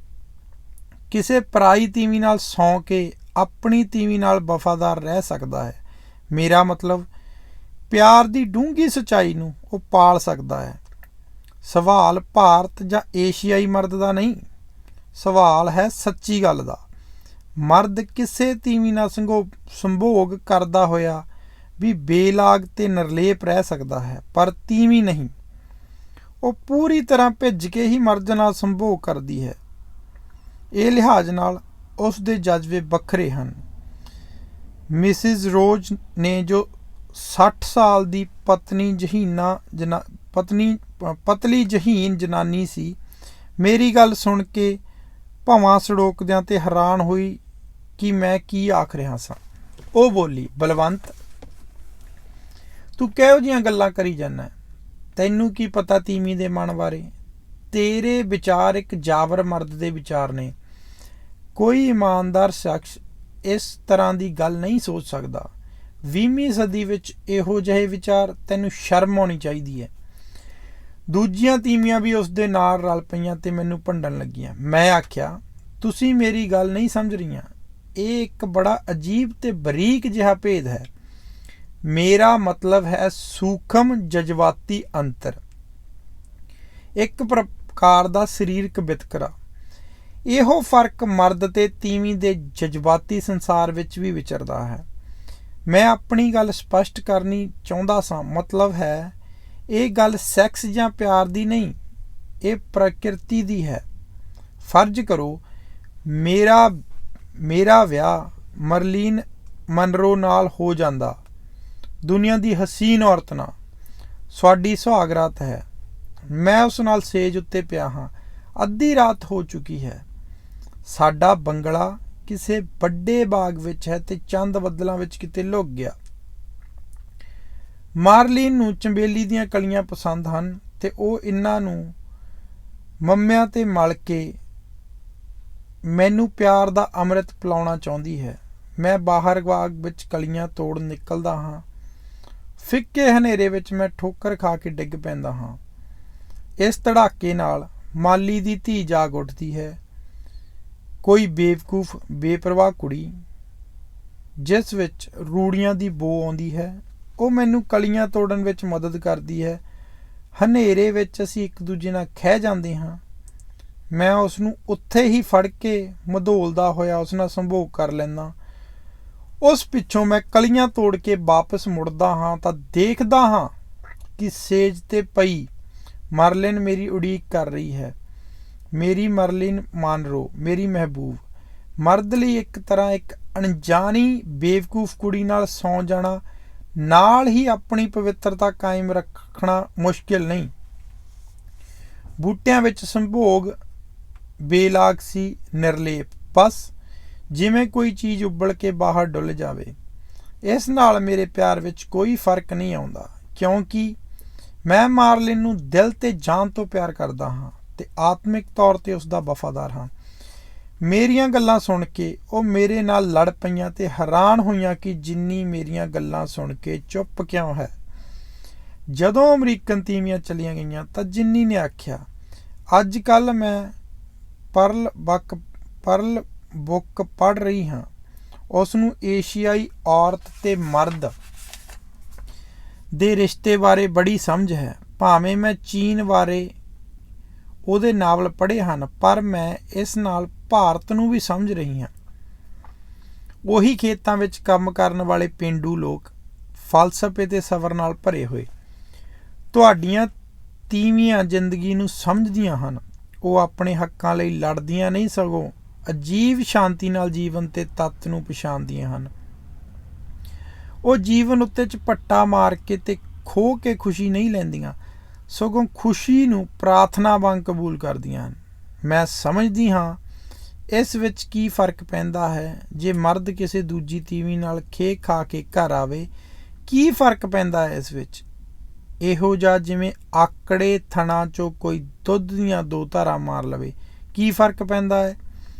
ਕਿਸੇ ਪਰਾਈ ਤੀਵੀਂ ਨਾਲ ਸੌਂ ਕੇ ਆਪਣੀ ਤੀਵੀਂ ਨਾਲ ਵਫਾਦਾਰ ਰਹਿ ਸਕਦਾ ਹੈ। ਮੇਰਾ ਮਤਲਬ, ਪਿਆਰ ਦੀ ਡੂੰਘੀ ਸੱਚਾਈ ਨੂੰ ਉਹ ਪਾਲ ਸਕਦਾ ਹੈ। ਸਵਾਲ ਭਾਰਤ ਜਾਂ ਏਸ਼ੀਆਈ ਮਰਦ ਦਾ ਨਹੀਂ, ਸਵਾਲ ਹੈ ਸੱਚੀ ਗੱਲ ਦਾ। ਮਰਦ ਕਿਸੇ ਤੀਵੀਂ ਨਾਲ ਸੰਭੋਗ ਕਰਦਾ ਹੋਇਆ ਵੀ ਬੇਲਾਗ ਤੇ ਨਿਰਲੇਪ ਰਹਿ ਸਕਦਾ ਹੈ, ਪਰ ਤੀਵੀਂ ਨਹੀਂ। ਉਹ ਪੂਰੀ ਤਰ੍ਹਾਂ ਭਿੱਜ ਕੇ ਹੀ ਮਰਦ ਨਾਲ ਸੰਭੋਗ ਕਰਦੀ ਹੈ। ਇਹ ਲਿਹਾਜ਼ ਨਾਲ ਉਸ ਦੇ ਜਜ਼ਬੇ ਵੱਖਰੇ ਹਨ। ਮਿਸਿਜ਼ ਰੋਜ਼ ਨੇ ਜੋ 60 ਸਾਲ ਦੀ ਪਤਲੀ ਜਹੀਨ ਜਨਾਨੀ ਸੀ, ਮੇਰੀ ਗੱਲ ਸੁਣ ਕੇ ਭਵਾਂ ਸੜੋਕਦਿਆਂ ਤੇ ਹੈਰਾਨ ਹੋਈ ਕਿ ਮੈਂ ਕੀ ਆਖ ਰਿਹਾ ਸਾਂ। ਉਹ ਬੋਲੀ, ਬਲਵੰਤ, ਤੂੰ ਕਿਹੋ ਜਿਹੀਆਂ ਗੱਲਾਂ ਕਰੀ ਜਾਂਦਾ? ਤੈਨੂੰ ਕੀ ਪਤਾ ਤੀਵੀਂ ਦੇ ਮਨ ਬਾਰੇ? ਤੇਰੇ ਵਿਚਾਰ ਇੱਕ ਜਾਬਰ ਮਰਦ ਦੇ ਵਿਚਾਰ ਨੇ। ਕੋਈ ਇਮਾਨਦਾਰ ਸ਼ਖਸ ਇਸ ਤਰ੍ਹਾਂ ਦੀ ਗੱਲ ਨਹੀਂ ਸੋਚ ਸਕਦਾ। 20ਵੀਂ ਸਦੀ ਵਿੱਚ ਇਹੋ ਜਿਹੇ ਵਿਚਾਰ, ਤੈਨੂੰ ਸ਼ਰਮ ਆਉਣੀ ਚਾਹੀਦੀ ਹੈ। ਦੂਜੀਆਂ ਤੀਵੀਆਂ ਵੀ ਉਸ ਦੇ ਨਾਲ ਰਲ ਪਈਆਂ ਤੇ ਮੈਨੂੰ ਭੰਡਣ ਲੱਗੀਆਂ। ਮੈਂ ਆਖਿਆ, ਤੁਸੀਂ ਮੇਰੀ ਗੱਲ ਨਹੀਂ ਸਮਝ ਰਹੀਆਂ। ਇਹ ਇੱਕ ਬੜਾ ਅਜੀਬ ਤੇ ਬਰੀਕ ਜਿਹਾ ਭੇਦ ਹੈ। ਮੇਰਾ ਮਤਲਬ ਹੈ ਸੂਖਮ ਜਜ਼ਬਾਤੀ ਅੰਤਰ, ਇੱਕ ਪ੍ਰਕਾਰ ਦਾ ਸਰੀਰਕ ਵਿਤਕਰਾ। ਇਹੋ ਫਰਕ ਮਰਦ ਤੇ ਤੀਵੀਂ ਦੇ ਜਜ਼ਬਾਤੀ ਸੰਸਾਰ ਵਿੱਚ ਵੀ ਵਿਚਰਦਾ ਹੈ। ਮੈਂ ਆਪਣੀ ਗੱਲ ਸਪਸ਼ਟ ਕਰਨੀ ਚਾਹੁੰਦਾ ਸਾਂ। ਮਤਲਬ ਹੈ, ਇਹ ਗੱਲ ਸੈਕਸ ਜਾਂ ਪਿਆਰ ਦੀ ਨਹੀਂ, ਇਹ ਪ੍ਰਕਿਰਤੀ ਦੀ ਹੈ। ਫਰਜ਼ ਕਰੋ ਮੇਰਾ ਵਿਆਹ ਮਰਲੀਨ ਮਨਰੋ ਨਾਲ ਹੋ ਜਾਂਦਾ, ਦੁਨੀਆ ਦੀ ਹਸੀਨ ਔਰਤ ਨਾਲ। ਸਾਡੀ ਸੁਹਾਗਰਾਤ ਹੈ। ਮੈਂ ਉਸ ਨਾਲ ਸੇਜ ਉੱਤੇ ਪਿਆ ਹਾਂ। ਅੱਧੀ ਰਾਤ ਹੋ ਚੁੱਕੀ ਹੈ। ਸਾਡਾ ਬੰਗਲਾ ਕਿਸੇ ਵੱਡੇ ਬਾਗ ਵਿੱਚ ਹੈ ਤੇ ਚੰਦ ਬੱਦਲਾਂ ਵਿੱਚ ਕਿਤੇ ਲੁਕ ਗਿਆ। ਮਾਰਲੀਨ ਨੂੰ ਚੰਬੇਲੀ ਦੀਆਂ ਕਲੀਆਂ ਪਸੰਦ ਹਨ ਤੇ ਉਹ ਇਹਨਾਂ ਨੂੰ ਮੰਮਿਆਂ ਤੇ ਮਲ ਕੇ ਮੈਨੂੰ ਪਿਆਰ ਦਾ ਅੰਮ੍ਰਿਤ ਪਿਲਾਉਣਾ ਚਾਹੁੰਦੀ ਹੈ। ਮੈਂ ਬਾਹਰ ਬਾਗ ਵਿੱਚ ਕਲੀਆਂ ਤੋੜ ਨਿਕਲਦਾ ਹਾਂ। ਫਿੱਕੇ ਹਨੇਰੇ ਵਿੱਚ ਮੈਂ ਠੋਕਰ ਖਾ ਕੇ ਡਿੱਗ ਪੈਂਦਾ ਹਾਂ। ਇਸ ਧੜਾਕੇ ਨਾਲ ਮਾਲੀ ਦੀ ਧੀ ਜਾਗ ਉੱਠਦੀ ਹੈ। ਕੋਈ ਬੇਵਕੂਫ ਬੇਪਰਵਾਹ ਕੁੜੀ, ਜਿਸ ਵਿੱਚ ਰੂੜੀਆਂ ਦੀ ਬੋ ਆਉਂਦੀ ਹੈ, ਉਹ ਮੈਨੂੰ ਕਲੀਆਂ ਤੋੜਨ ਵਿੱਚ ਮਦਦ ਕਰਦੀ ਹੈ। ਹਨੇਰੇ ਵਿੱਚ ਅਸੀਂ ਇੱਕ ਦੂਜੇ ਨਾਲ ਖਹਿ ਜਾਂਦੇ ਹਾਂ। ਮੈਂ ਉਸ ਨੂੰ ਉੱਥੇ ਹੀ ਫੜ ਕੇ ਮਧੋਲਦਾ ਹੋਇਆ ਉਸ ਨਾਲ ਸੰਭੋਗ ਕਰ ਲੈਂਦਾ। ਉਸ ਪਿੱਛੋਂ ਮੈਂ ਕਲੀਆਂ ਤੋੜ ਕੇ ਵਾਪਸ ਮੁੜਦਾ ਹਾਂ ਤਾਂ ਦੇਖਦਾ ਹਾਂ ਕਿ ਸੇਜ ਤੇ ਪਈ ਮਰਲਿਨ ਮੇਰੀ ਉਡੀਕ ਕਰ ਰਹੀ ਹੈ। ਮੇਰੀ ਮਰਲਿਨ ਮਾਨਰੋ, ਮੇਰੀ ਮਹਿਬੂਬ। ਮਰਦ ਲਈ ਇੱਕ ਤਰ੍ਹਾਂ ਇੱਕ ਅਣਜਾਣੀ ਬੇਵਕੂਫ ਕੁੜੀ ਨਾਲ ਸੌਂ ਜਾਣਾ, ਨਾਲ ਹੀ ਆਪਣੀ ਪਵਿੱਤਰਤਾ ਕਾਇਮ ਰੱਖਣਾ ਮੁਸ਼ਕਿਲ ਨਹੀਂ। ਬੂਟਿਆਂ ਵਿੱਚ ਸੰਭੋਗ ਬੇਲਾਗ ਸੀ, ਨਿਰਲੇਪ, ਬਸ ਜਿਵੇਂ ਕੋਈ ਚੀਜ਼ ਉਬਲ ਕੇ ਬਾਹਰ ਡੁੱਲ ਜਾਵੇ। ਇਸ ਨਾਲ ਮੇਰੇ ਪਿਆਰ ਵਿੱਚ ਕੋਈ ਫਰਕ ਨਹੀਂ ਆਉਂਦਾ, ਕਿਉਂਕਿ ਮੈਂ ਮਾਰਲਿਨ ਨੂੰ ਦਿਲ ਤੇ ਜਾਨ ਤੋਂ ਪਿਆਰ ਕਰਦਾ ਹਾਂ ਤੇ ਆਤਮਿਕ ਤੌਰ ਤੇ ਉਸ ਦਾ ਵਫਾਦਾਰ ਹਾਂ। ਮੇਰੀਆਂ ਗੱਲਾਂ ਸੁਣ ਕੇ ਉਹ ਮੇਰੇ ਨਾਲ ਲੜ ਪਈਆਂ ਤੇ ਹੈਰਾਨ ਹੋਈਆਂ ਕਿ ਜਿੰਨੀ ਮੇਰੀਆਂ ਗੱਲਾਂ ਸੁਣ ਕੇ ਚੁੱਪ ਕਿਉਂ ਹੈ। ਜਦੋਂ ਅਮਰੀਕਨ ਤੀਵੀਆਂ ਚਲੀਆਂ ਗਈਆਂ ਤਾਂ ਜਿੰਨੀ ਨੇ ਆਖਿਆ, ਅੱਜ ਕੱਲ੍ਹ ਮੈਂ ਪਰਲ ਬੁੱਕ ਪੜ੍ਹ ਰਹੀ ਹਾਂ। ਉਸ ਨੂੰ ਏਸ਼ੀਆਈ ਔਰਤ ਤੇ ਮਰਦ ਦੇ ਰਿਸ਼ਤੇ ਬਾਰੇ ਬੜੀ ਸਮਝ ਹੈ। ਭਾਵੇਂ ਮੈਂ ਚੀਨ ਬਾਰੇ ਉਹਦੇ ਨਾਵਲ ਪੜ੍ਹੇ ਹਨ, ਪਰ ਮੈਂ ਇਸ ਨਾਲ ਭਾਰਤ ਨੂੰ ਵੀ ਸਮਝ ਰਹੀ ਹਾਂ। ਉਹੀ ਖੇਤਾਂ ਵਿੱਚ ਕੰਮ ਕਰਨ ਵਾਲੇ ਪੇਂਡੂ ਲੋਕ, ਫਲਸਫੇ ਤੇ ਸਬਰ ਨਾਲ ਭਰੇ ਹੋਏ। ਤੁਹਾਡੀਆਂ ਤੀਵੀਆਂ ਜ਼ਿੰਦਗੀ ਨੂੰ ਸਮਝਦੀਆਂ ਹਨ। ਉਹ ਆਪਣੇ ਹੱਕਾਂ ਲਈ ਲੜਦੀਆਂ ਨਹੀਂ, ਸਗੋਂ ਅਜੀਬ ਸ਼ਾਂਤੀ ਨਾਲ ਜੀਵਨ ਤੇ ਤੱਤ ਨੂੰ ਪਛਾਣਦੀਆਂ ਹਨ। ਉਹ ਜੀਵਨ ਉੱਤੇ ਝਪੱਟਾ ਮਾਰ ਕੇ ਤੇ ਖੋ ਕੇ ਖੁਸ਼ੀ ਨਹੀਂ ਲੈਂਦੀਆਂ, ਸਗੋਂ ਖੁਸ਼ੀ ਨੂੰ ਪ੍ਰਾਰਥਨਾ ਵਾਂਗ ਕਬੂਲ ਕਰਦੀਆਂ ਹਨ। ਮੈਂ ਸਮਝਦੀ ਹਾਂ ਇਸ ਵਿੱਚ ਕੀ ਫਰਕ ਪੈਂਦਾ ਹੈ। ਜੇ ਮਰਦ ਕਿਸੇ ਦੂਜੀ ਤੀਵੀਂ ਨਾਲ ਖੇ ਖਾ ਕੇ ਘਰ ਆਵੇ, ਕੀ ਫਰਕ ਪੈਂਦਾ ਹੈ ਇਸ ਵਿੱਚ? ਇਹੋ ਜਿਹਾ ਜਿਵੇਂ ਆਕੜੇ ਥਣਾ 'ਚੋਂ ਕੋਈ ਦੁੱਧ ਦੀਆਂ 2 ਧਾਰਾਂ ਮਾਰ ਲਵੇ। ਕੀ ਫਰਕ ਪੈਂਦਾ ਹੈ?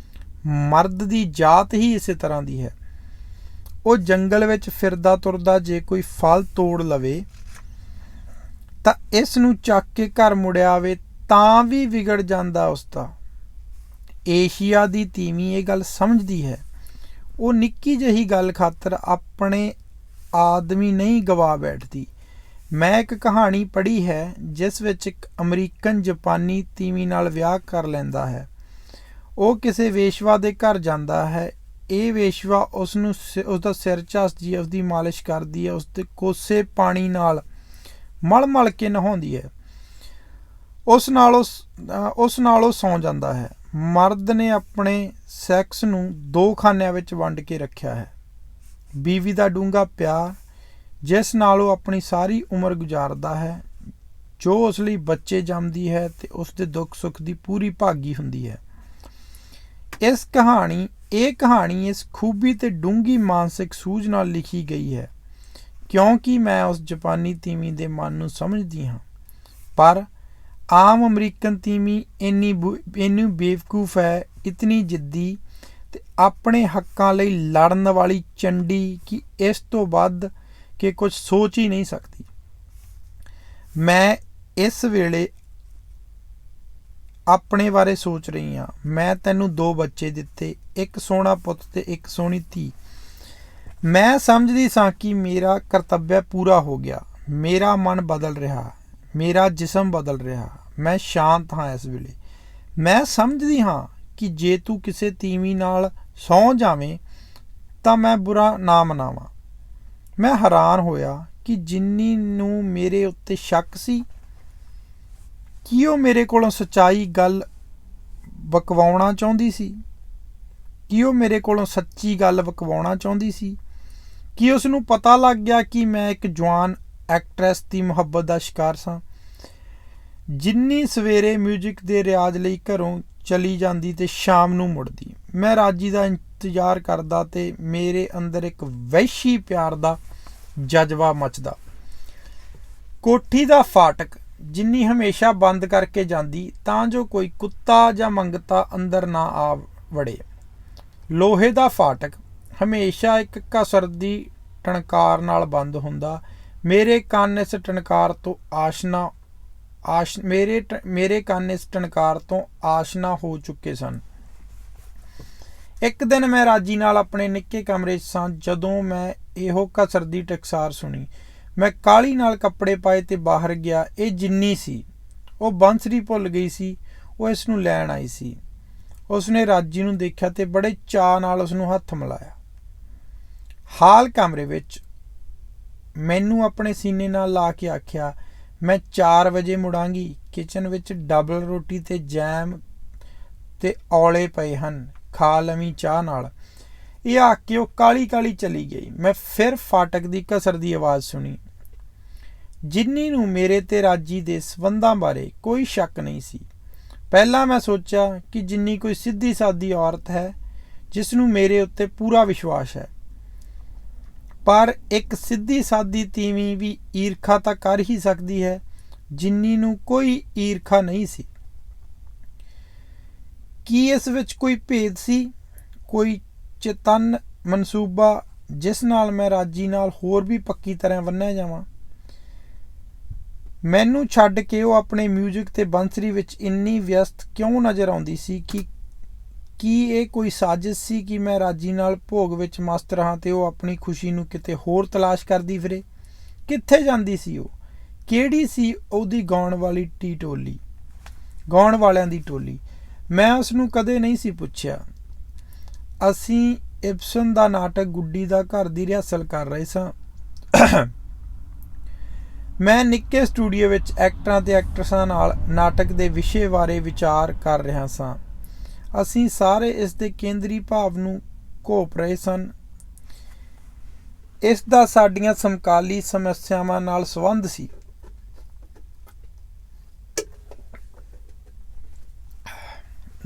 ਮਰਦ ਦੀ ਜਾਤ ਹੀ ਇਸੇ ਤਰ੍ਹਾਂ ਦੀ ਹੈ। ਉਹ ਜੰਗਲ ਵਿੱਚ ਫਿਰਦਾ ਤੁਰਦਾ ਜੇ ਕੋਈ ਫਲ ਤੋੜ ਲਵੇ ਤਾਂ ਇਸ ਨੂੰ ਚੱਕ ਕੇ ਘਰ ਮੁੜਿਆ ਆਵੇ ਤਾਂ ਵੀ ਵਿਗੜ ਜਾਂਦਾ ਉਸਦਾ। ਏਸ਼ੀਆ ਦੀ ਤੀਵੀਂ ਇਹ ਗੱਲ ਸਮਝਦੀ ਹੈ। ਉਹ ਨਿੱਕੀ ਜਿਹੀ ਗੱਲ ਖਾਤਰ ਆਪਣੇ ਆਦਮੀ ਨਹੀਂ ਗਵਾ ਬੈਠਦੀ। ਮੈਂ ਇੱਕ ਕਹਾਣੀ ਪੜ੍ਹੀ ਹੈ ਜਿਸ ਵਿੱਚ ਇੱਕ ਅਮਰੀਕਨ ਜਾਪਾਨੀ ਤੀਵੀਂ ਨਾਲ ਵਿਆਹ ਕਰ ਲੈਂਦਾ ਹੈ। ਉਹ ਕਿਸੇ ਵੇਸ਼ਵਾ ਦੇ ਘਰ ਜਾਂਦਾ ਹੈ। ਇਹ ਵੇਸ਼ਵਾ ਉਸਨੂੰ ਉਸਦਾ ਸਿਰ ਝੱਸਦੀ ਹੈ, ਉਸਦੀ ਮਾਲਿਸ਼ ਕਰਦੀ ਹੈ, ਉਸਦੇ ਕੋਸੇ ਪਾਣੀ ਨਾਲ ਮਲ ਕੇ ਨਹਾਉਂਦੀ ਹੈ। ਉਸ ਨਾਲ ਉਹ ਸੌਂ ਜਾਂਦਾ ਹੈ। ਮਰਦ ਨੇ ਆਪਣੇ ਸੈਕਸ ਨੂੰ 2 ਖਾਨਿਆਂ ਵਿੱਚ ਵੰਡ ਕੇ ਰੱਖਿਆ ਹੈ। ਬੀਵੀ ਦਾ ਡੂੰਘਾ ਪਿਆਰ, ਜਿਸ ਨਾਲ ਉਹ ਆਪਣੀ ਸਾਰੀ ਉਮਰ ਗੁਜ਼ਾਰਦਾ ਹੈ, ਜੋ ਉਸ ਲਈ ਬੱਚੇ ਜੰਮਦੀ ਹੈ ਤੇ ਉਸ ਦੇ ਦੁੱਖ ਸੁੱਖ ਦੀ ਪੂਰੀ ਭਾਗੀ ਹੁੰਦੀ ਹੈ। ਇਹ ਕਹਾਣੀ ਇਸ ਖੂਬੀ ਤੇ ਡੂੰਘੀ ਮਾਨਸਿਕ ਸੂਝ ਨਾਲ ਲਿਖੀ ਗਈ ਹੈ, ਕਿਉਂਕਿ ਮੈਂ ਉਸ ਜਾਪਾਨੀ ਤੀਵੀਂ ਦੇ ਮਨ ਨੂੰ ਸਮਝਦੀ ਹਾਂ। ਪਰ ਆਮ ਅਮਰੀਕਨ ਤੀਵੀਂ ਇੰਨੀ ਬੇਵਕੂਫ ਹੈ, ਇਤਨੀ ਜਿੱਦੀ ਤੇ ਆਪਣੇ ਹੱਕਾਂ ਲਈ ਲੜਨ ਵਾਲੀ ਚੰਡੀ ਕਿ ਇਸ ਤੋਂ ਵੱਧ ਕਿ ਕੁਝ ਸੋਚ ਹੀ ਨਹੀਂ ਸਕਦੀ। ਮੈਂ ਇਸ ਵੇਲੇ ਆਪਣੇ ਬਾਰੇ ਸੋਚ ਰਹੀ ਹਾਂ। ਮੈਂ ਤੈਨੂੰ 2 ਬੱਚੇ ਦਿੱਤੇ, ਇੱਕ ਸੋਹਣਾ ਪੁੱਤ ਤੇ ਇੱਕ ਸੋਹਣੀ ਧੀ। ਮੈਂ ਸਮਝਦੀ ਸਾਂ ਕਿ ਮੇਰਾ ਕਰਤੱਵ ਪੂਰਾ ਹੋ ਗਿਆ। ਮੇਰਾ ਮਨ ਬਦਲ ਰਿਹਾ, ਮੇਰਾ ਜਿਸਮ ਬਦਲ ਰਿਹਾ। ਮੈਂ ਸ਼ਾਂਤ ਹਾਂ ਇਸ ਵੇਲੇ। ਮੈਂ ਸਮਝਦੀ ਹਾਂ ਕਿ ਜੇ ਤੂੰ ਕਿਸੇ ਤੀਵੀਂ ਨਾਲ ਸੌਂ ਜਾਵੇਂ ਤਾਂ ਮੈਂ ਬੁਰਾ ਨਾ ਮਨਾਵਾਂ। ਮੈਂ ਹੈਰਾਨ ਹੋਇਆ ਕਿ ਜਿੰਨੀ ਨੂੰ ਮੇਰੇ ਉੱਤੇ ਸ਼ੱਕ ਸੀ, ਕੀ ਉਹ ਮੇਰੇ ਕੋਲੋਂ ਸੱਚਾਈ ਗੱਲ ਬਕਵਾਉਣਾ ਚਾਹੁੰਦੀ ਸੀ? ਕੀ ਉਹ ਮੇਰੇ ਕੋਲੋਂ ਸੱਚੀ ਗੱਲ ਬਕਵਾਉਣਾ ਚਾਹੁੰਦੀ ਸੀ? ਕੀ ਉਸ ਨੂੰ ਪਤਾ ਲੱਗ ਗਿਆ ਕਿ ਮੈਂ ਇੱਕ ਜਵਾਨ ਐਕਟਰੈਸ ਦੀ ਮੁਹੱਬਤ ਦਾ ਸ਼ਿਕਾਰ ਸਾਂ? ਜਿੰਨੀ ਸਵੇਰੇ ਮਿਊਜ਼ਿਕ ਦੇ ਰਿਆਜ਼ ਲਈ ਘਰੋਂ ਚਲੀ ਜਾਂਦੀ ਤੇ ਸ਼ਾਮ ਨੂੰ ਮੁੜਦੀ, ਮੈਂ ਰਾਜੀ ਦਾ ਇੰਤਜ਼ਾਰ ਕਰਦਾ ਤੇ ਮੇਰੇ ਅੰਦਰ ਇੱਕ ਵਹਿਸ਼ੀ ਪਿਆਰ ਦਾ ਜਜ਼ਬਾ ਮਚਦਾ। ਕੋਠੀ ਦਾ ਫਾਟਕ ਜਿੰਨੀ ਹਮੇਸ਼ਾ ਬੰਦ ਕਰਕੇ ਜਾਂਦੀ ਤਾਂ ਜੋ ਕੋਈ ਕੁੱਤਾ ਜਾਂ ਮੰਗਤਾ ਅੰਦਰ ਨਾ ਆ ਵੜੇ। ਲੋਹੇ ਦਾ ਫਾਟਕ ਹਮੇਸ਼ਾ ਇੱਕ ਘਸਰ ਦੀ ਟਣਕਾਰ ਨਾਲ ਬੰਦ ਹੁੰਦਾ। ਮੇਰੇ ਕੰਨ ਇਸ ਟਣਕਾਰ ਤੋਂ ਆਸ਼ਨਾ ਹੋ ਚੁੱਕੇ ਸਨ। ਇੱਕ ਦਿਨ ਮੈਂ ਰਾਜੀ ਨਾਲ ਆਪਣੇ ਨਿੱਕੇ ਕਮਰੇ 'ਚ ਸਾਂ ਜਦੋਂ ਮੈਂ ਇਹੋ ਘਸਰ ਦੀ ਟਕਸਾਰ ਸੁਣੀ। ਮੈਂ ਕਾਹਲੀ ਨਾਲ ਕੱਪੜੇ ਪਾਏ ਤੇ ਬਾਹਰ ਗਿਆ। ਇਹ ਜਿੰਨੀ ਸੀ। ਉਹ ਬੰਸਰੀ ਭੁੱਲ ਗਈ ਸੀ। ਉਹ ਇਸ ਨੂੰ ਲੈਣ ਆਈ ਸੀ। ਉਸਨੇ ਰਾਜੀ ਨੂੰ ਦੇਖਿਆ ਤੇ ਬੜੇ ਚਾਅ ਨਾਲ ਉਸਨੂੰ ਹੱਥ ਮਿਲਾਇਆ। ਹਾਲ ਕਮਰੇ ਵਿੱਚ ਮੈਨੂੰ ਆਪਣੇ ਸੀਨੇ ਨਾਲ ਲਾ ਕੇ ਆਖਿਆ, ਮੈਂ 4 ਵਜੇ ਮੁੜਾਂਗੀ। ਕਿਚਨ ਵਿੱਚ ਡਬਲ ਰੋਟੀ ਤੇ ਜੈਮ ਤੇ ਔਲੇ ਪਏ ਹਨ, ਖਾ ਲਵੀਂ ਚਾਹ ਨਾਲ। ਇਹ ਆਖ ਕੇ ਉਹ ਕਾਹਲੀ ਕਾਹਲੀ ਚਲੀ ਗਈ। ਮੈਂ ਫਿਰ ਫਾਟਕ ਦੀ ਘਸਰ ਦੀ ਆਵਾਜ਼ ਸੁਣੀ। ਜਿੰਨੀ ਨੂੰ ਮੇਰੇ ਤੇ ਰਾਜੀ ਦੇ ਸਬੰਧਾਂ ਬਾਰੇ ਕੋਈ ਸ਼ੱਕ ਨਹੀਂ ਸੀ। ਪਹਿਲਾਂ ਮੈਂ ਸੋਚਿਆ ਕਿ ਜਿੰਨੀ ਕੋਈ ਸਿੱਧੀ ਸਾਦੀ ਔਰਤ ਹੈ ਜਿਸ ਨੂੰ ਮੇਰੇ ਉੱਤੇ ਪੂਰਾ ਵਿਸ਼ਵਾਸ ਹੈ। ਪਰ ਇੱਕ ਸਿੱਧੀ ਸਾਦੀ ਤੀਵੀਂ ਵੀ ਈਰਖਾ ਤਾਂ ਕਰ ਹੀ ਸਕਦੀ ਹੈ। ਜਿੰਨੀ ਨੂੰ ਕੋਈ ਈਰਖਾ ਨਹੀਂ ਸੀ। ਕੀ ਇਸ ਵਿੱਚ ਕੋਈ ਭੇਦ ਸੀ, ਕੋਈ ਚੇਤੰਨ ਮਨਸੂਬਾ ਜਿਸ ਨਾਲ ਮੈਂ ਰਾਜੀ ਨਾਲ ਹੋਰ ਵੀ ਪੱਕੀ ਤਰ੍ਹਾਂ ਬੰਨ੍ਹਿਆ ਜਾਵਾਂ? ਮੈਨੂੰ ਛੱਡ ਕੇ ਉਹ ਆਪਣੇ ਮਿਊਜ਼ਿਕ ਤੇ ਬੰਸਰੀ ਵਿੱਚ ਇੰਨੀ ਵਿਅਸਤ ਕਿਉਂ ਨਜ਼ਰ ਆਉਂਦੀ ਸੀ? ਕੀ ਇਹ ਕੋਈ ਸਾਜ਼ਿਸ਼ ਸੀ ਕਿ ਮੈਂ ਰਾਜੀ ਨਾਲ ਭੋਗ ਵਿੱਚ ਮਸਤ ਰਹਾਂ ਤੇ ਉਹ ਆਪਣੀ ਖੁਸ਼ੀ ਨੂੰ ਕਿਤੇ ਹੋਰ ਤਲਾਸ਼ ਕਰਦੀ ਫਿਰੇ? ਕਿੱਥੇ ਜਾਂਦੀ ਸੀ ਉਹ? ਕਿਹੜੀ ਸੀ ਉਹਦੀ ਗਾਉਣ ਵਾਲਿਆਂ ਦੀ ਟੋਲੀ? ਮੈਂ ਉਸ ਨੂੰ ਕਦੇ ਨਹੀਂ ਸੀ ਪੁੱਛਿਆ। ਅਸੀਂ ਇਬਸਨ ਦਾ ਨਾਟਕ ਗੁੱਡੀ ਦਾ ਘਰ ਦੀ ਰਿਹਰਸਲ ਕਰ ਰਹੇ ਸਾਂ। ਮੈਂ ਨਿੱਕੇ ਸਟੂਡੀਓ ਵਿੱਚ ਐਕਟਰਾਂ ਤੇ ਐਕਟਰਸਾਂ ਨਾਲ ਨਾਟਕ ਦੇ ਵਿਸ਼ੇ ਬਾਰੇ ਵਿਚਾਰ ਕਰ ਰਿਹਾ ਸਾਂ। ਅਸੀਂ ਸਾਰੇ ਇਸ ਦੇ ਕੇਂਦਰੀ ਭਾਵ ਨੂੰ ਘੋਪ ਰਹੇ ਸਨ। ਇਸ ਦਾ ਸਾਡੀਆਂ ਸਮਕਾਲੀ ਸਮੱਸਿਆਵਾਂ ਨਾਲ ਸੰਬੰਧ ਸੀ।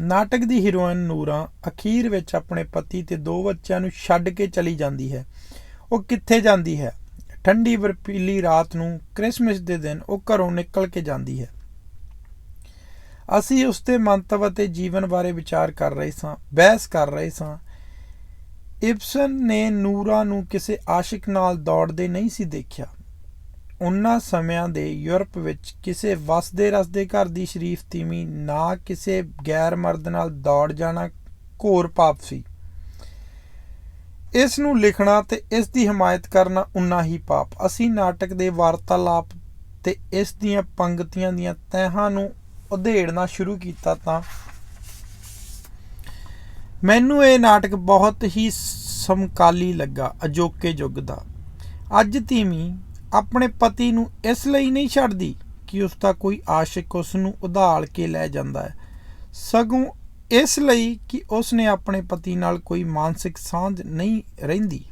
ਨਾਟਕ ਦੀ ਹੀਰੋਇਨ ਨੂਰਾ ਅਖੀਰ ਵਿੱਚ ਆਪਣੇ ਪਤੀ ਤੇ 2 ਬੱਚਿਆਂ ਨੂੰ ਛੱਡ ਕੇ ਚਲੀ ਜਾਂਦੀ ਹੈ। ਉਹ ਕਿੱਥੇ ਜਾਂਦੀ ਹੈ? ਠੰਡੀ ਬਰਫੀਲੀ ਰਾਤ ਨੂੰ ਕ੍ਰਿਸਮਸ ਦੇ ਦਿਨ ਉਹ ਘਰੋਂ ਨਿਕਲ ਕੇ ਜਾਂਦੀ ਹੈ। ਅਸੀਂ ਉਸ ਦੇ ਮੰਤਵ ਅਤੇ ਜੀਵਨ ਬਾਰੇ ਵਿਚਾਰ ਕਰ ਰਹੇ ਸਾਂ, ਬਹਿਸ ਕਰ ਰਹੇ ਸਾਂ। ਇਬਸਨ ਨੇ ਨੂਰਾ ਨੂੰ ਕਿਸੇ ਆਸ਼ਿਕ ਨਾਲ ਦੌੜਦੇ ਨਹੀਂ ਸੀ ਦੇਖਿਆ। ਉਹਨਾਂ ਸਮਿਆਂ ਦੇ ਯੂਰਪ ਵਿੱਚ ਕਿਸੇ ਵਸਦੇ ਰਸਦੇ ਘਰ ਦੀ ਸ਼ਰੀਫ ਤੀਵੀਂ ਨਾ ਕਿਸੇ ਗੈਰ ਮਰਦ ਨਾਲ ਦੌੜ ਜਾਣਾ ਘੋਰ ਪਾਪ ਸੀ। ਇਸ ਨੂੰ ਲਿਖਣਾ ਤੇ ਇਸ ਦੀ ਹਮਾਇਤ ਕਰਨਾ ਉਨਾ ਹੀ ਪਾਪ। ਅਸੀਂ ਨਾਟਕ ਦੇ ਵਾਰਤਾਲਾਪ ਤੇ ਇਸ ਦੀਆਂ ਪੰਗਤੀਆਂ ਦੀਆਂ ਤਹਿਾਂ ਨੂੰ ਉਧੇੜਨਾ ਸ਼ੁਰੂ ਕੀਤਾ ਤਾਂ ਮੈਨੂੰ ਇਹ ਨਾਟਕ ਬਹੁਤ ਹੀ ਸਮਕਾਲੀ ਲੱਗਾ, ਅਜੋਕੇ ਯੁੱਗ ਦਾ। ਅੱਜ ਤੀਵੀਂ ਆਪਣੇ ਪਤੀ ਨੂੰ ਇਸ ਲਈ ਨਹੀਂ ਛੱਡਦੀ ਕਿ ਉਸ ਦਾ ਕੋਈ ਆਸ਼ਿਕ ਉਸ ਨੂੰ ਉਧਾਲ ਕੇ ਲੈ ਜਾਂਦਾ ਹੈ, ਸਗੋਂ ਇਸ ਲਈ ਕਿ ਉਸ ਨੇ ਆਪਣੇ ਪਤੀ ਨਾਲ ਕੋਈ ਮਾਨਸਿਕ ਸਾਂਝ ਨਹੀਂ ਰਹਿੰਦੀ।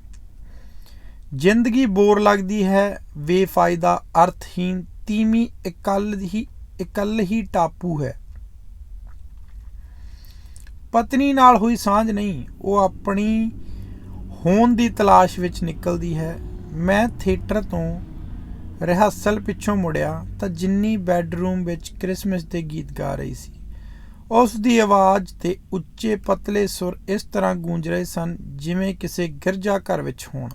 ਜ਼ਿੰਦਗੀ ਬੋਰ ਲੱਗਦੀ ਹੈ, ਬੇਫਾਇਦਾ, ਅਰਥਹੀਨ। ਤੀਵੀਂ ਇਕੱਲ ਹੀ ਟਾਪੂ ਹੈ। ਪਤਨੀ ਨਾਲ ਹੋਈ ਸਾਂਝ ਨਹੀਂ, ਉਹ ਆਪਣੀ ਹੋਂਦ ਦੀ ਤਲਾਸ਼ ਵਿੱਚ ਨਿਕਲਦੀ ਹੈ। ਮੈਂ ਥੀਏਟਰ ਤੋਂ ਰਿਹਰਸਲ ਪਿੱਛੋਂ ਮੁੜਿਆ ਤਾਂ ਜਿੰਨੀ ਬੈੱਡਰੂਮ ਵਿੱਚ ਕ੍ਰਿਸਮਸ ਦੇ ਗੀਤ ਗਾ ਰਹੀ ਸੀ। ਉਸ ਦੀ ਆਵਾਜ਼ ਤੇ ਉੱਚੇ ਪਤਲੇ ਸੁਰ ਇਸ ਤਰ੍ਹਾਂ ਗੂੰਜ ਰਹੇ ਸਨ ਜਿਵੇਂ ਕਿਸੇ ਗਿਰਜਾ ਘਰ ਵਿੱਚ ਹੋਣ।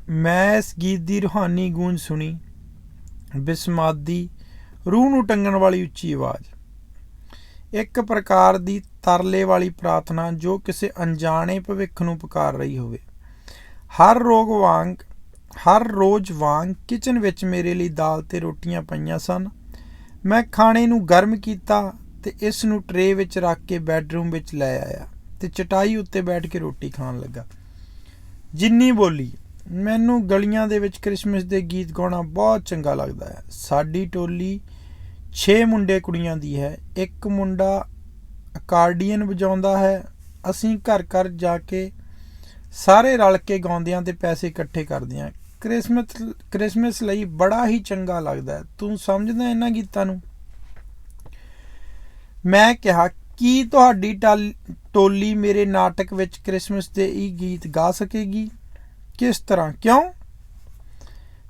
ਮੈਂ ਇਸ ਗੀਤ ਦੀ ਰੂਹਾਨੀ ਗੂੰਜ ਸੁਣੀ, ਬਿਸਮਾਦੀ, ਰੂਹ ਨੂੰ ਟੰਗਣ ਵਾਲੀ ਉੱਚੀ ਆਵਾਜ਼, ਇੱਕ ਪ੍ਰਕਾਰ ਦੀ ਤਰਲੇ ਵਾਲੀ ਪ੍ਰਾਰਥਨਾ ਜੋ ਕਿਸੇ ਅਣਜਾਣੇ ਭਵਿੱਖ ਨੂੰ ਪੁਕਾਰ ਰਹੀ ਹੋਵੇ। ਹਰ ਰੋਜ਼ ਵਾਂਗ ਕਿਚਨ ਵਿੱਚ ਮੇਰੇ ਲਈ ਦਾਲ ਤੇ ਰੋਟੀਆਂ ਪਈਆਂ ਸਨ। ਮੈਂ ਖਾਣੇ ਨੂੰ ਗਰਮ ਕੀਤਾ ਤੇ ਇਸ ਨੂੰ ਟਰੇ ਵਿੱਚ ਰੱਖ ਕੇ ਬੈੱਡਰੂਮ ਵਿੱਚ ਲੈ ਆਇਆ ਤੇ ਚਟਾਈ ਉੱਤੇ ਬੈਠ ਕੇ ਰੋਟੀ ਖਾਣ ਲੱਗਾ। ਜਿੰਨੀ ਬੋਲੀ, ਮੈਨੂੰ ਗਲੀਆਂ ਦੇ ਵਿੱਚ ਕ੍ਰਿਸਮਸ ਦੇ ਗੀਤ ਗਾਉਣਾ ਬਹੁਤ ਚੰਗਾ ਲੱਗਦਾ ਹੈ। ਸਾਡੀ ਟੋਲੀ 6 ਮੁੰਡੇ ਕੁੜੀਆਂ ਦੀ ਹੈ। ਇੱਕ ਮੁੰਡਾ ਅਕਾਰਡੀਅਨ ਵਜਾਉਂਦਾ ਹੈ। ਅਸੀਂ ਘਰ ਘਰ ਜਾ ਕੇ ਸਾਰੇ ਰਲ ਕੇ ਗਾਉਂਦੇ ਹਾਂ ਤੇ ਪੈਸੇ ਇਕੱਠੇ ਕਰਦੇ ਹਾਂ। ਕ੍ਰਿਸਮਸ ਲਈ ਬੜਾ ਹੀ ਚੰਗਾ ਲੱਗਦਾ ਹੈ। ਤੂੰ ਸਮਝਦਾ ਇਹਨਾਂ ਗੀਤਾਂ ਨੂੰ? ਮੈਂ ਕਿਹਾ, ਕੀ ਤੁਹਾਡੀ ਟੋਲੀ ਮੇਰੇ ਨਾਟਕ ਵਿੱਚ ਕ੍ਰਿਸਮਸ ਦੇ ਇਹ ਗੀਤ ਗਾ ਸਕੇਗੀ? ਕਿਸ ਤਰ੍ਹਾਂ? ਕਿਉਂ?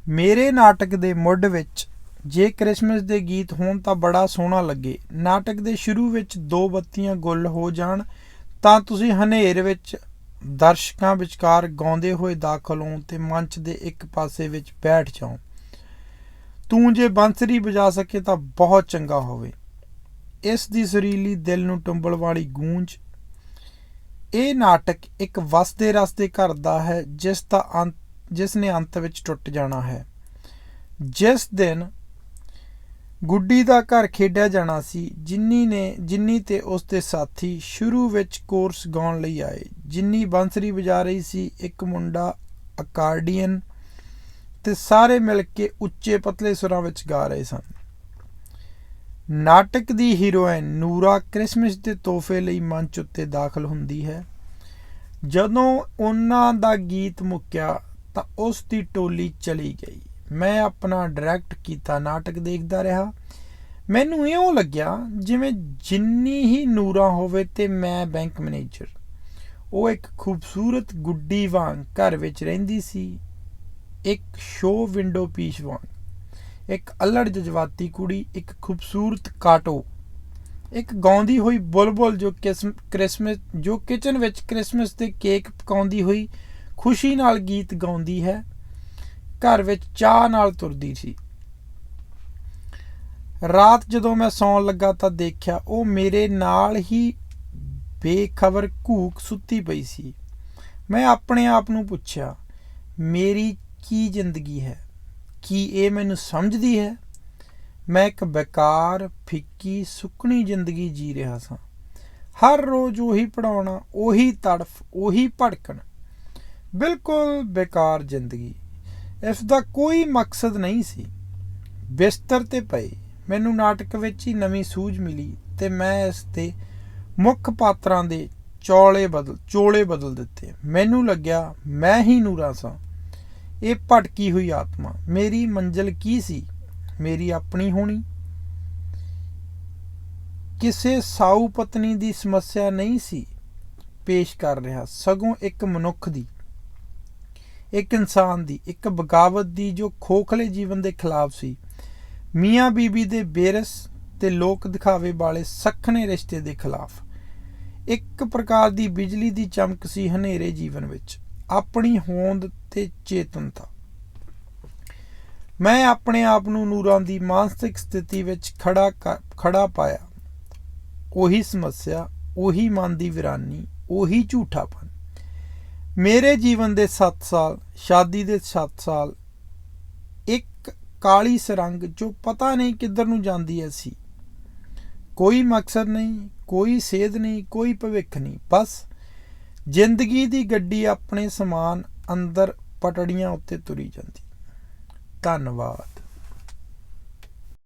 ਮੇਰੇ ਨਾਟਕ ਦੇ ਮੁੱਢ ਵਿੱਚ ਜੇ ਕ੍ਰਿਸਮਸ ਦੇ ਗੀਤ ਹੋਣ ਤਾਂ ਬੜਾ ਸੋਹਣਾ ਲੱਗੇ। ਨਾਟਕ ਦੇ ਸ਼ੁਰੂ ਵਿੱਚ 2 ਬੱਤੀਆਂ ਗੁੱਲ ਹੋ ਜਾਣ ਤਾਂ ਤੁਸੀਂ ਹਨੇਰ ਵਿੱਚ ਦਰਸ਼ਕਾਂ ਵਿਚਕਾਰ ਗਾਉਂਦੇ ਹੋਏ ਦਾਖਲ ਹੋ ਤੇ ਮੰਚ ਦੇ ਇੱਕ ਪਾਸੇ ਵਿੱਚ ਬੈਠ ਜਾਓ। ਤੂੰ ਜੇ ਬੰਸਰੀ ਵਜਾ ਸਕੇ ਤਾਂ ਬਹੁਤ ਚੰਗਾ ਹੋਵੇ। ਇਸ ਦੀ ਸੁਰੀਲੀ, ਦਿਲ ਨੂੰ ਟੁੰਬਣ ਵਾਲੀ ਗੂੰਜ। ਇਹ ਨਾਟਕ ਇੱਕ ਵਸਦੇ ਰਸਦੇ ਘਰ ਦਾ ਹੈ ਜਿਸ ਨੇ ਅੰਤ ਵਿੱਚ ਟੁੱਟ ਜਾਣਾ ਹੈ। ਜਿਸ ਦਿਨ ਗੁੱਡੀ ਦਾ ਘਰ ਖੇਡਿਆ ਜਾਣਾ ਸੀ, ਜਿੰਨੀ ਤੇ ਉਸ ਦੇ ਸਾਥੀ ਸ਼ੁਰੂ ਵਿੱਚ ਕੋਰਸ ਗਾਉਣ ਲਈ ਆਏ। ਜਿੰਨੀ ਬੰਸਰੀ ਵਜਾ ਰਹੀ ਸੀ, ਇੱਕ ਮੁੰਡਾ ਅਕਾਰਡੀਅਨ, ਤੇ ਸਾਰੇ ਮਿਲ ਕੇ ਉੱਚੇ ਪਤਲੇ ਸੁਰਾਂ ਵਿੱਚ ਗਾ ਰਹੇ ਸਨ। ਨਾਟਕ ਦੀ ਹੀਰੋਇਨ ਨੂਰਾ ਕ੍ਰਿਸਮਸ ਦੇ ਤੋਹਫੇ ਲਈ ਮੰਚ ਉੱਤੇ ਦਾਖਲ ਹੁੰਦੀ ਹੈ। ਜਦੋਂ ਉਹਨਾਂ ਦਾ ਗੀਤ ਮੁੱਕਿਆ ਤਾਂ ਉਸ ਦੀ ਟੋਲੀ ਚਲੀ ਗਈ। ਮੈਂ ਆਪਣਾ ਡਾਇਰੈਕਟ ਕੀਤਾ ਨਾਟਕ ਦੇਖਦਾ ਰਿਹਾ। ਮੈਨੂੰ ਇਉਂ ਲੱਗਿਆ ਜਿਵੇਂ ਜਿੰਨੀ ਹੀ ਨੂਰਾ ਹੋਵੇ ਤੇ ਮੈਂ ਬੈਂਕ ਮੈਨੇਜਰ। ਉਹ ਇੱਕ ਖੂਬਸੂਰਤ ਗੁੱਡੀ ਵਾਂਗ ਘਰ ਵਿੱਚ ਰਹਿੰਦੀ ਸੀ, ਇੱਕ ਸ਼ੋਅ ਵਿੰਡੋ ਪੀਸ ਵਾਂਗ। ਇੱਕ ਅਲੜ ਜਜ਼ਬਾਤੀ ਕੁੜੀ, ਇੱਕ ਖੂਬਸੂਰਤ ਕਾਟੋ, ਇੱਕ ਗਾਉਂਦੀ ਹੋਈ ਬੁਲਬੁਲ ਜੋ ਕਿਚਨ ਵਿੱਚ ਕ੍ਰਿਸਮਸ ਦੇ ਕੇਕ ਪਕਾਉਂਦੀ ਹੋਈ ਖੁਸ਼ੀ ਨਾਲ ਗੀਤ ਗਾਉਂਦੀ ਹੈ। ਘਰ ਵਿੱਚ ਚਾਹ ਨਾਲ ਤੁਰਦੀ ਸੀ। ਰਾਤ ਜਦੋਂ ਮੈਂ ਸੌਣ ਲੱਗਾ ਤਾਂ ਦੇਖਿਆ ਉਹ ਮੇਰੇ ਨਾਲ ਹੀ ਬੇਖਬਰ ਘੂਕ ਸੁੱਤੀ ਪਈ ਸੀ। ਮੈਂ ਆਪਣੇ ਆਪ ਨੂੰ ਪੁੱਛਿਆ, ਮੇਰੀ ਕੀ ਜ਼ਿੰਦਗੀ ਹੈ? ਕੀ ਇਹ ਮੈਨੂੰ ਸਮਝਦੀ ਹੈ? ਮੈਂ ਇੱਕ ਬੇਕਾਰ, ਫਿੱਕੀ, ਸੁੱਕਣੀ ਜ਼ਿੰਦਗੀ ਜੀ ਰਿਹਾ ਸਾਂ। ਹਰ ਰੋਜ਼ ਉਹੀ ਪੜਾਉਣਾ, ਉਹੀ ਤੜਫ, ਉਹੀ ਭੜਕਣ। ਬਿਲਕੁਲ ਬੇਕਾਰ ਜ਼ਿੰਦਗੀ। ਇਸ ਦਾ ਕੋਈ ਮਕਸਦ ਨਹੀਂ ਸੀ। ਬਿਸਤਰ 'ਤੇ ਪਏ ਮੈਨੂੰ ਨਾਟਕ ਵਿੱਚ ਹੀ ਨਵੀਂ ਸੂਝ ਮਿਲੀ ਤੇ ਮੈਂ ਇਸ ਦੇ ਮੁੱਖ ਪਾਤਰਾਂ ਦੇ ਚੋਲੇ ਬਦਲ ਦਿੱਤੇ। ਮੈਨੂੰ ਲੱਗਿਆ ਮੈਂ ਹੀ ਨੂਰਾ ਸਾਂ। ਇਹ ਭਟਕੀ ਹੋਈ ਆਤਮਾ। ਮੇਰੀ ਮੰਜ਼ਿਲ ਕੀ ਸੀ? ਮੇਰੀ ਆਪਣੀ ਹੋਣੀ। ਕਿਸੇ ਸਾਊ ਪਤਨੀ ਦੀ ਸਮੱਸਿਆ ਨਹੀਂ ਸੀ ਪੇਸ਼ ਕਰ ਰਿਹਾ, ਸਗੋਂ ਇੱਕ ਮਨੁੱਖ ਦੀ, ਇੱਕ ਇਨਸਾਨ ਦੀ, ਇੱਕ ਬਗਾਵਤ ਦੀ ਜੋ ਖੋਖਲੇ ਜੀਵਨ ਦੇ ਖਿਲਾਫ ਸੀ। ਮੀਆਂ ਬੀਬੀ ਦੇ ਬੇਰਸ ਤੇ ਲੋਕ ਦਿਖਾਵੇ ਵਾਲੇ ਸਖਣੇ ਰਿਸ਼ਤੇ ਦੇ ਖਿਲਾਫ। ਇੱਕ ਪ੍ਰਕਾਰ ਦੀ ਬਿਜਲੀ ਦੀ ਚਮਕ ਸੀ ਹਨੇਰੇ ਜੀਵਨ ਵਿੱਚ, ਆਪਣੀ ਹੋਂਦ ਤੇ ਚੇਤਨਤਾ। ਮੈਂ ਆਪਣੇ ਆਪ ਨੂੰ ਨੂਰਾਂ ਦੀ ਮਾਨਸਿਕ ਸਥਿਤੀ ਵਿੱਚ ਖੜਾ ਪਾਇਆ। ਉਹੀ ਸਮੱਸਿਆ, ਉਹੀ ਮਨ ਦੀ ਵੀਰਾਨੀ, ਉਹੀ ਝੂਠਾਪਨ। ਮੇਰੇ ਜੀਵਨ ਦੇ 7 ਸਾਲ, ਸ਼ਾਦੀ ਦੇ 7 ਸਾਲ, ਇੱਕ ਕਾਲੀ ਸੁਰੰਗ ਜੋ ਪਤਾ ਨਹੀਂ ਕਿੱਧਰ ਨੂੰ ਜਾਂਦੀ ਐ ਸੀ। ਕੋਈ ਮਕਸਦ ਨਹੀਂ, ਕੋਈ ਸੇਧ ਨਹੀਂ, ਕੋਈ ਭਵਿੱਖ ਨਹੀਂ। ਬਸ ਜ਼ਿੰਦਗੀ ਦੀ ਗੱਡੀ ਆਪਣੇ ਸਮਾਨ ਅੰਦਰ ਪਟੜੀਆਂ ਉੱਤੇ ਤੁਰੀ ਜਾਂਦੀ। ਧੰਨਵਾਦ।